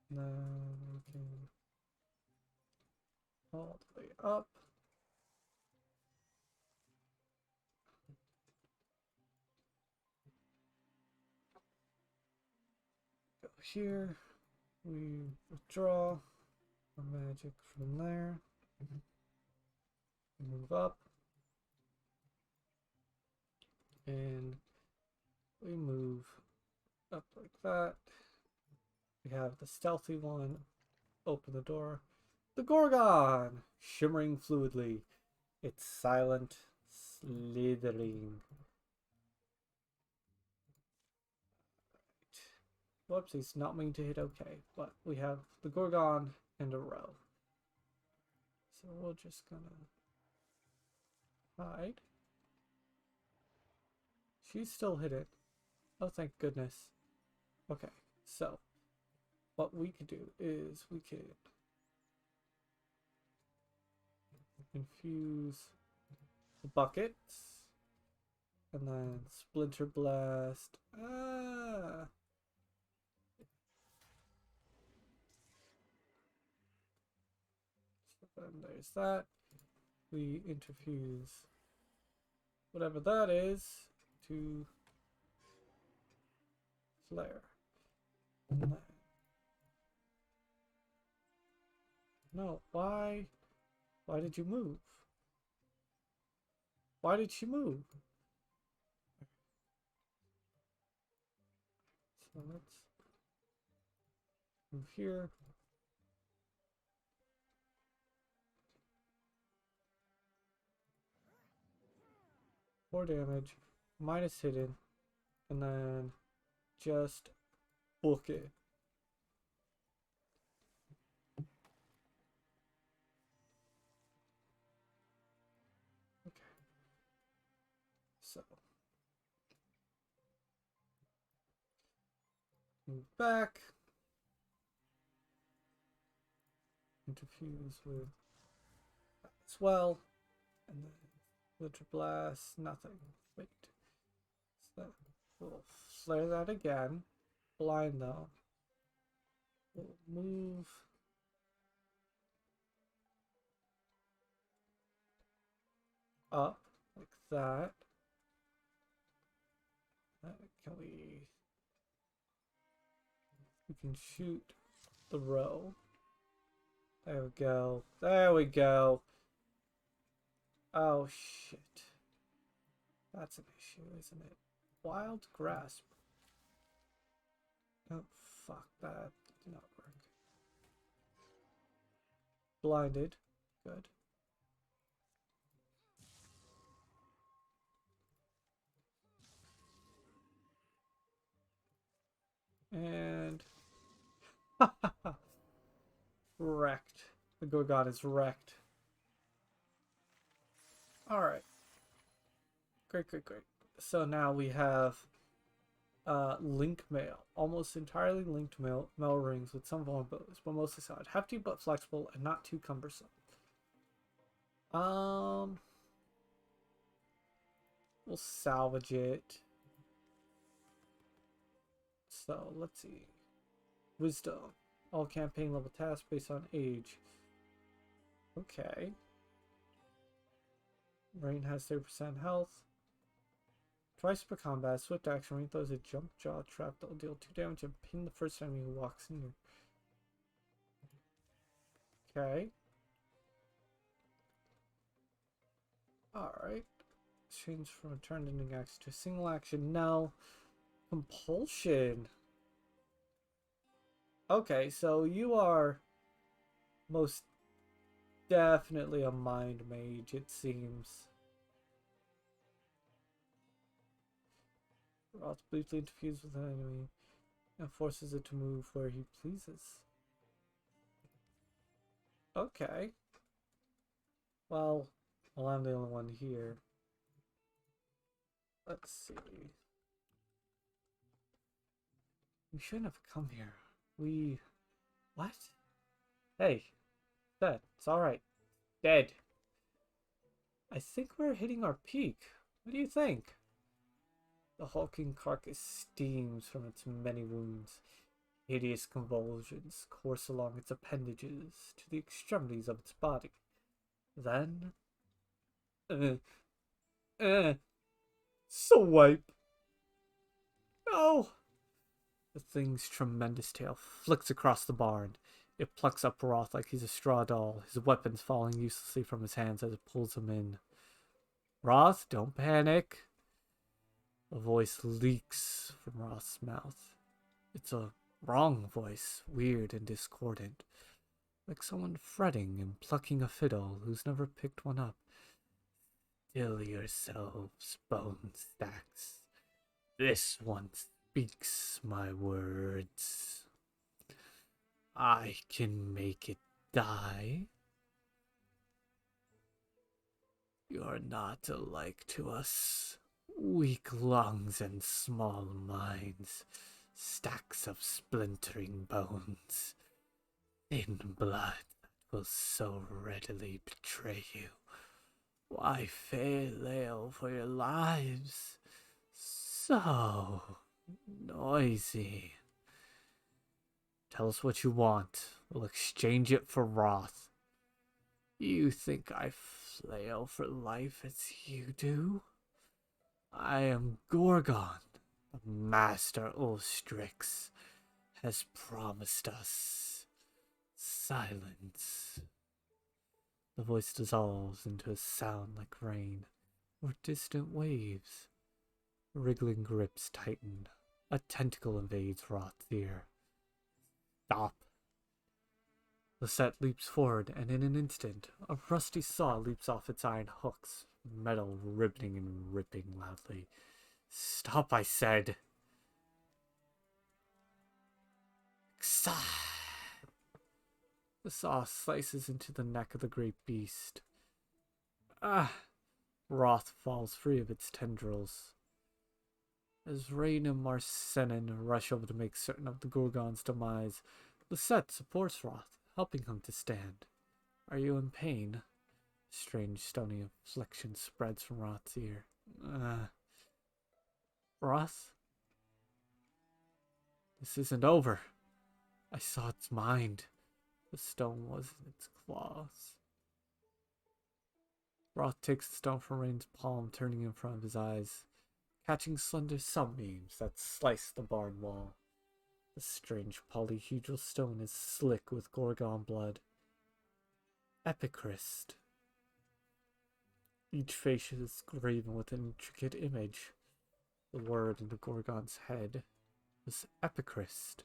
Speaker 2: And then we can all the way up. Go here. We withdraw our magic from there. Move up. And we move up like that. We have the stealthy one. Open the door. The Gorgon! Shimmering fluidly. It's silent, slithering. Whoopsies, not mean to hit OK. But we have the Gorgon and a row. So we're just gonna hide. She's still hidden. Oh, thank goodness. Okay, so what we could do is we could infuse the buckets and then Splinter Blast. Ah! So then there's that. We interfuse whatever that is to flare. And then, no, why? Why did you move? Why did she move? So let's move here. 4 damage, minus hidden, and then just book it. Okay. So move back. Interfuse with that as well. And then Splinter Blast, nothing. Wait. So we'll flare that again. Blind though. We'll move up like that. Can we can shoot the row. There we go. There we go. Oh shit. That's an issue, isn't it? Wild Grasp. Oh fuck, that did not work. Blinded. Good. And wrecked. The Gorgon is wrecked. Alright. Great. So now we have link mail. Almost entirely linked mail rings with some vulnerabilities, but mostly solid. Hefty but flexible and not too cumbersome. We'll salvage it. So let's see. Wisdom. All campaign level tasks based on age. Okay. Rain has 30% health. Twice per combat, swift action. Rain throws a jump jaw trap that will deal 2 damage and ping the first enemy who walks near. Okay. Alright. Change from a turn ending action to a single action. No. Compulsion. Okay, so you are most definitely a mind mage, it seems. Roth briefly interferes with the enemy and forces it to move where he pleases. Okay. Well, I'm the only one here. Let's see. We shouldn't have come here. What? Hey, dead. It's alright. Dead. I think we're hitting our peak. What do you think? The hulking carcass steams from its many wounds. Hideous convulsions course along its appendages to the extremities of its body. Then... Swipe! No! The thing's tremendous tail flicks across the barn. It plucks up Roth like he's a straw doll, his weapons falling uselessly from his hands as it pulls him in. Roth, don't panic. A voice leaks from Roth's mouth. It's a wrong voice, weird and discordant, like someone fretting and plucking a fiddle who's never picked one up. Still yourselves, bone stacks. This one speaks my words. I can make it die. You're not alike to us. Weak lungs and small minds. Stacks of splintering bones. Thin blood that will so readily betray you. Why fail for your lives? So noisy. Tell us what you want. We'll exchange it for Roth. You think I flail for life as you do? I am Gorgon. The Master Ulstrix has promised us silence. The voice dissolves into a sound like rain or distant waves. Wriggling grips tighten. A tentacle invades Roth's ear. Stop. Lisette leaps forward, and in an instant, a rusty saw leaps off its iron hooks, metal ribboning and ripping loudly. Stop, I said. The saw slices into the neck of the great beast. Roth falls free of its tendrils. As Rain and Marcenin rush over to make certain of the Gorgon's demise, Lisette supports Roth, helping him to stand. Are you in pain? Strange stony affliction spreads from Roth's ear. Roth? This isn't over. I saw its mind. The stone was in its claws. Roth takes the stone from Rain's palm, turning in front of his eyes, catching slender sunbeams that slice the barn wall. The strange polyhedral stone is slick with Gorgon blood. Epichrist. Each face is graven with an intricate image. The word in the Gorgon's head was Epichrist.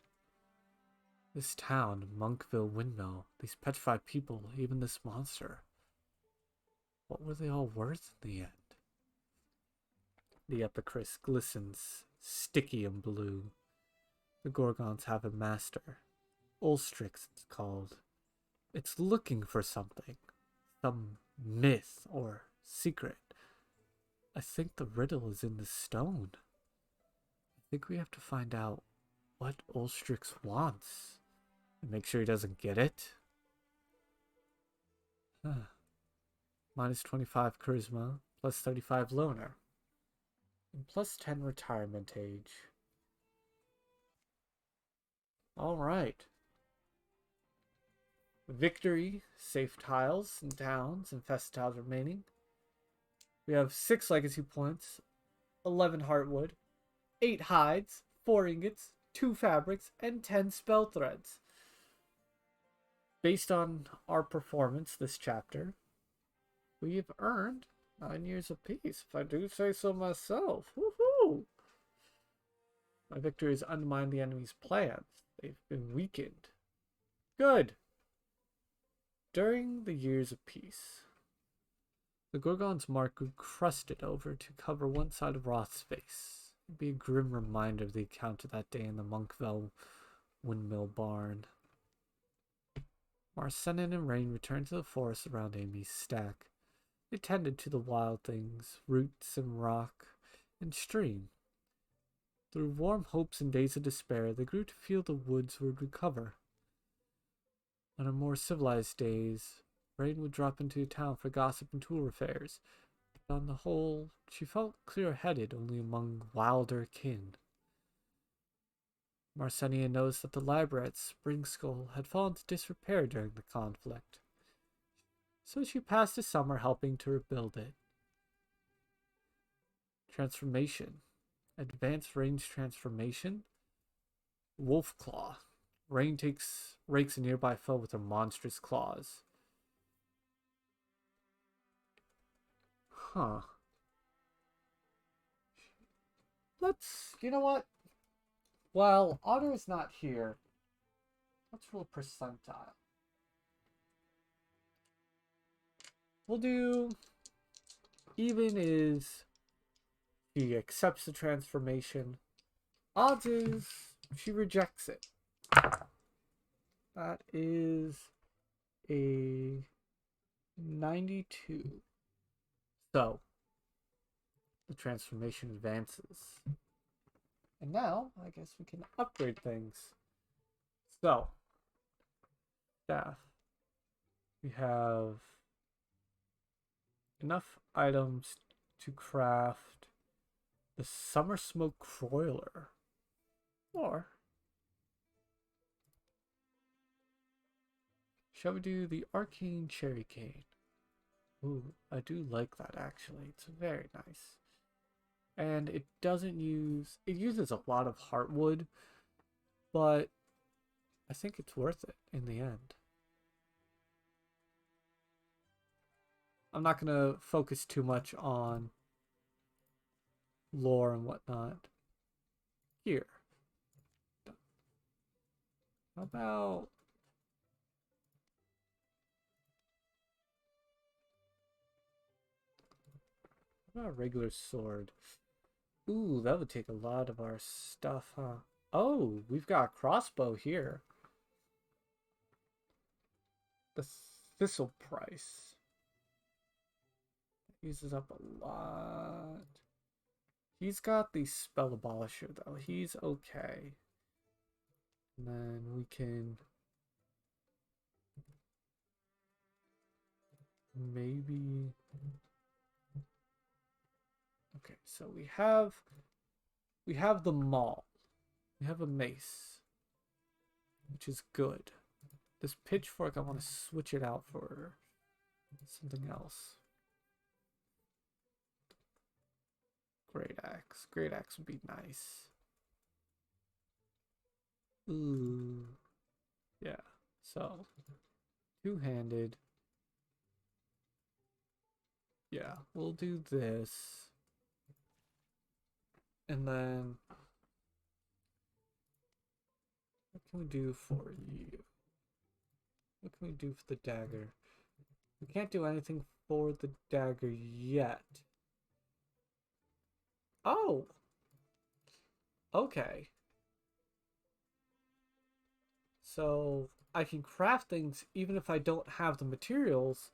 Speaker 2: This town, Monkville Windmill, these petrified people, even this monster. What were they all worth in the end? The Epichrist glistens, sticky and blue. The Gorgons have a master. Ulstrix it's called. It's looking for something. Some myth or secret. I think the riddle is in the stone. I think we have to find out what Ulstrix wants. And make sure he doesn't get it. Minus 25 charisma, plus 35 loner. And plus 10 retirement age. Alright. Victory, safe tiles and towns, and fest tiles remaining. We have 6 legacy points, 11 heartwood, 8 hides, 4 ingots, 2 fabrics, and 10 spell threads. Based on our performance this chapter, we've earned 9 years apiece, if I do say so myself. Woohoo! My victory has undermined the enemy's plans. They've been weakened. Good. During the years of peace, the Gorgon's mark grew crusted over to cover one side of Roth's face. It'd be a grim reminder of the account of that day in the Monkville windmill barn. Marcenin and Rain returned to the forest around Amy's stack. They tended to the wild things, roots and rock and stream. Through warm hopes and days of despair, they grew to feel the woods would recover. On her more civilized days, Rain would drop into town for gossip and tour affairs, but on the whole, she felt clear-headed only among wilder kin. Marcenia noticed that the library at Spring Skull had fallen to disrepair during the conflict, so she passed the summer helping to rebuild it. Transformation. Advanced range transformation. Wolf Claw. Rain rakes a nearby foe with her monstrous claws. Huh. You know what? While Otter is not here, let's roll a percentile. We'll do even is he accepts the transformation. Odds is she rejects it. That is a 92. So, the transformation advances. And now, I guess we can upgrade things. So, staff. We have enough items to craft the Summer Smoke Croiler. Or shall we do the Arcane Cherry Cane? Ooh, I do like that actually. It's very nice. And it uses a lot of heartwood, but I think it's worth it in the end. I'm not going to focus too much on lore and whatnot. Here. How about a regular sword? Ooh, that would take a lot of our stuff, huh? Oh, we've got a crossbow here. The Thistle Price. Uses up a lot. He's got the Spell Abolisher, though. He's okay. And then we can maybe... Okay, so we have the maul. We have a mace, which is good. This pitchfork, I want to switch it out for something else. Great axe. Great axe would be nice. Ooh. Yeah. So, two-handed. Yeah, we'll do this. And then, what can we do for you? What can we do for the dagger? We can't do anything for the dagger yet. Oh! Okay. So, I can craft things even if I don't have the materials.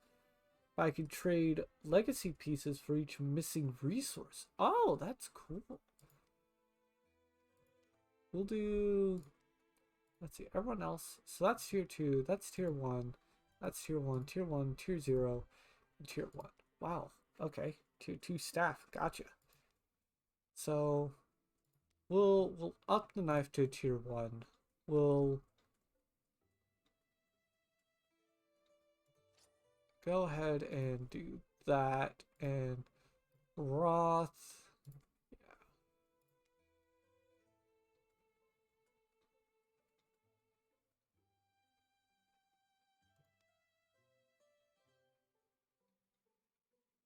Speaker 2: I can trade legacy pieces for each missing resource. Oh, that's cool. We'll do... Let's see, everyone else. So that's tier 2, that's tier 1, that's tier 1, tier 1, tier 0, and tier 1. Wow, okay. Tier 2 staff, gotcha. So, we'll up the knife to tier 1. We'll go ahead and do that, and Roth...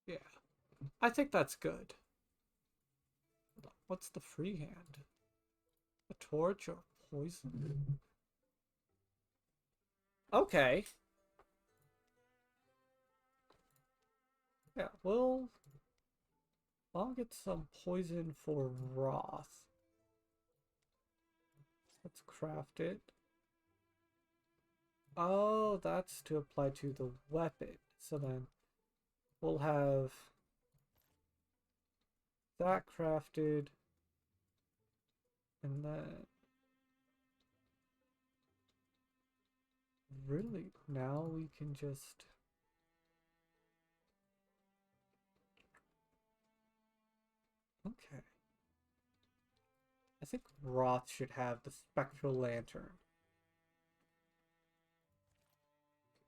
Speaker 2: Yeah, I think that's good. What's the free hand? A torch or poison? Okay. Yeah, I'll get some poison for Wrath. Let's craft it. Oh, that's to apply to the weapon. So then we'll have that crafted, and then really now we can just okay. I think Roth should have the spectral lantern.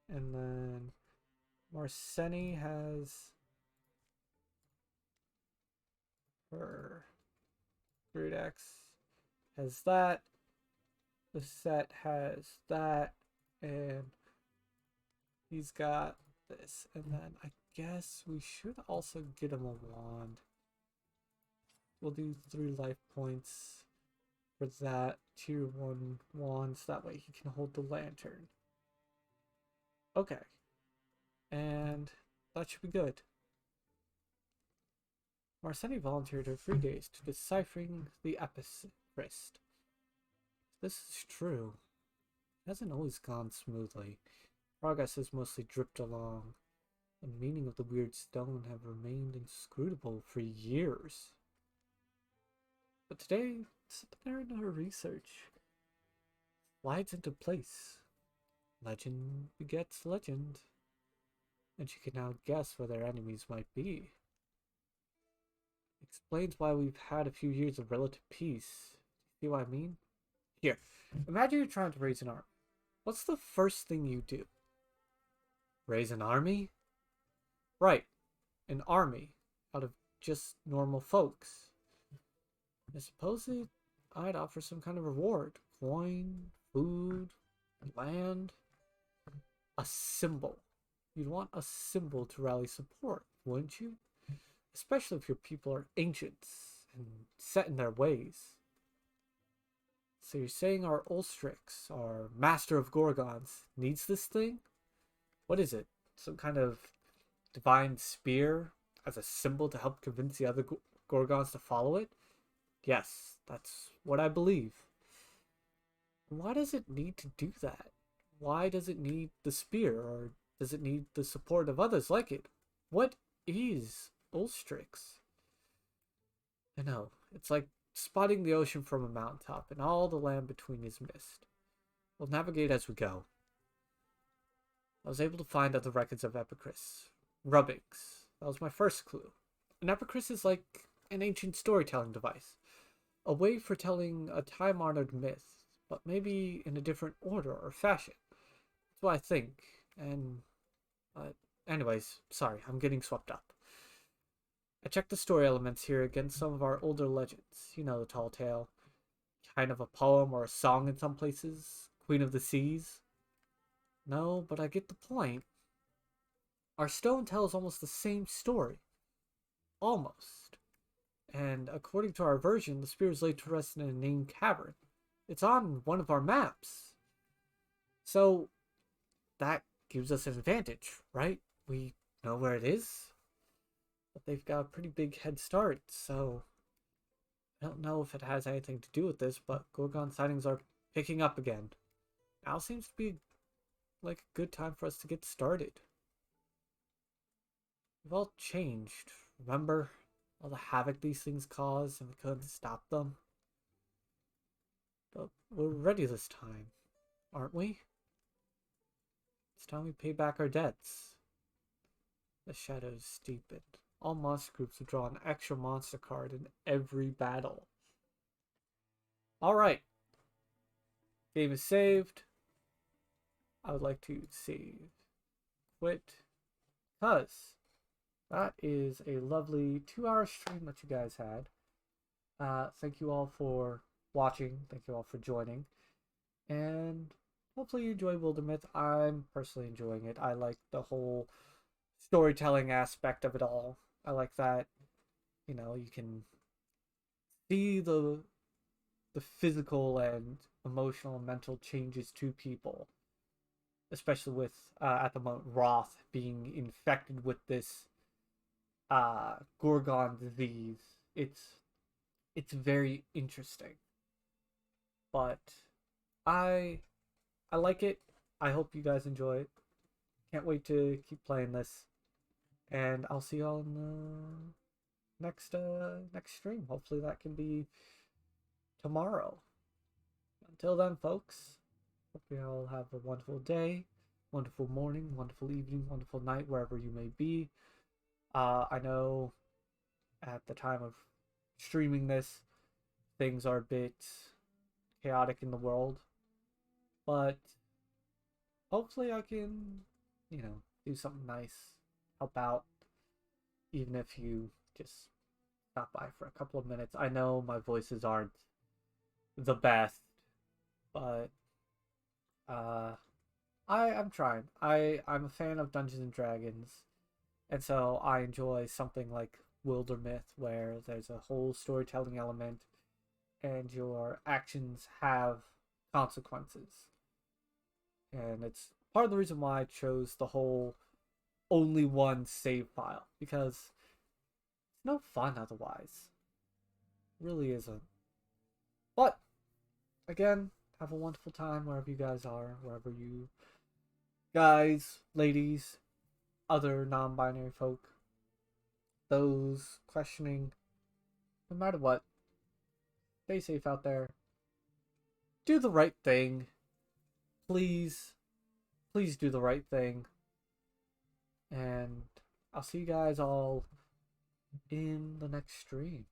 Speaker 2: And then Marceni has her Great Axe has that. The set has that, and he's got this. And then I guess we should also get him a wand. We'll do 3 life points for that tier 1 wands. That way he can hold the lantern. Okay. And that should be good. Marceni volunteered her 3 days to deciphering the Epicrest. This is true. It hasn't always gone smoothly. Progress has mostly dripped along. The meaning of the weird stone have remained inscrutable for years. But today, something in her research slides into place. Legend begets legend. And she can now guess where their enemies might be. Explains why we've had a few years of relative peace. See what I mean? Here, imagine you're trying to raise an army. What's the first thing you do? Raise an army? Right, an army out of just normal folks. I suppose I'd offer some kind of reward. Coin, food, land. A symbol. You'd want a symbol to rally support, wouldn't you? Especially if your people are ancients and set in their ways. So you're saying our Ulstrix, our master of Gorgons, needs this thing? What is it? Some kind of divine spear as a symbol to help convince the other Gorgons to follow it? Yes, that's what I believe. Why does it need to do that? Why does it need the spear, or does it need the support of others like it? What is Ulstrix? I know, it's like spotting the ocean from a mountaintop, and all the land between is mist. We'll navigate as we go. I was able to find other records of Epicris. Rubbings. That was my first clue. An Epicris is like an ancient storytelling device. A way for telling a time-honored myth, but maybe in a different order or fashion. That's what I think. And, anyways, sorry, I'm getting swept up. I checked the story elements here against some of our older legends. You know, the tall tale. Kind of a poem or a song in some places. Queen of the Seas. No, but I get the point. Our stone tells almost the same story. Almost. And according to our version, the spear is laid to rest in a named cavern. It's on one of our maps. So, that gives us an advantage, right? We know where it is. But they've got a pretty big head start, so I don't know if it has anything to do with this, but Gorgon sightings are picking up again. Now seems to be like a good time for us to get started. We've all changed, remember? All the havoc these things cause, and we couldn't stop them. But we're ready this time, aren't we? It's time we pay back our debts. The shadows deepened. All monster groups will draw an extra monster card in every battle. Alright. Game is saved. I would like to save. Quit. Because that is a lovely 2-hour stream that you guys had. Thank you all for watching. Thank you all for joining. And hopefully you enjoy Wildermyth. I'm personally enjoying it. I like the whole storytelling aspect of it all. I like that, you know, you can see the physical and emotional and mental changes to people. Especially with, at the moment, Roth being infected with this Gorgon disease. It's very interesting, but I I like it. I hope you guys enjoy it. Can't wait to keep playing this, and I'll see y'all in the next stream. Hopefully that can be tomorrow. Until then, folks, hope you all have a wonderful day, wonderful morning, wonderful evening, wonderful night, wherever you may be. I know at the time of streaming this, things are a bit chaotic in the world, but hopefully I can, do something nice, help out, even if you just stop by for a couple of minutes. I know my voices aren't the best, but I'm trying. I'm a fan of Dungeons and Dragons, and so I enjoy something like Wildermyth, where there's a whole storytelling element, and your actions have consequences. And it's part of the reason why I chose the whole only one save file, because it's no fun otherwise. It really isn't. But again, have a wonderful time wherever you guys are, wherever you guys, ladies, other non-binary folk, those questioning, no matter what, stay safe out there. Do the right thing. Please, please do the right thing. And I'll see you guys all in the next stream.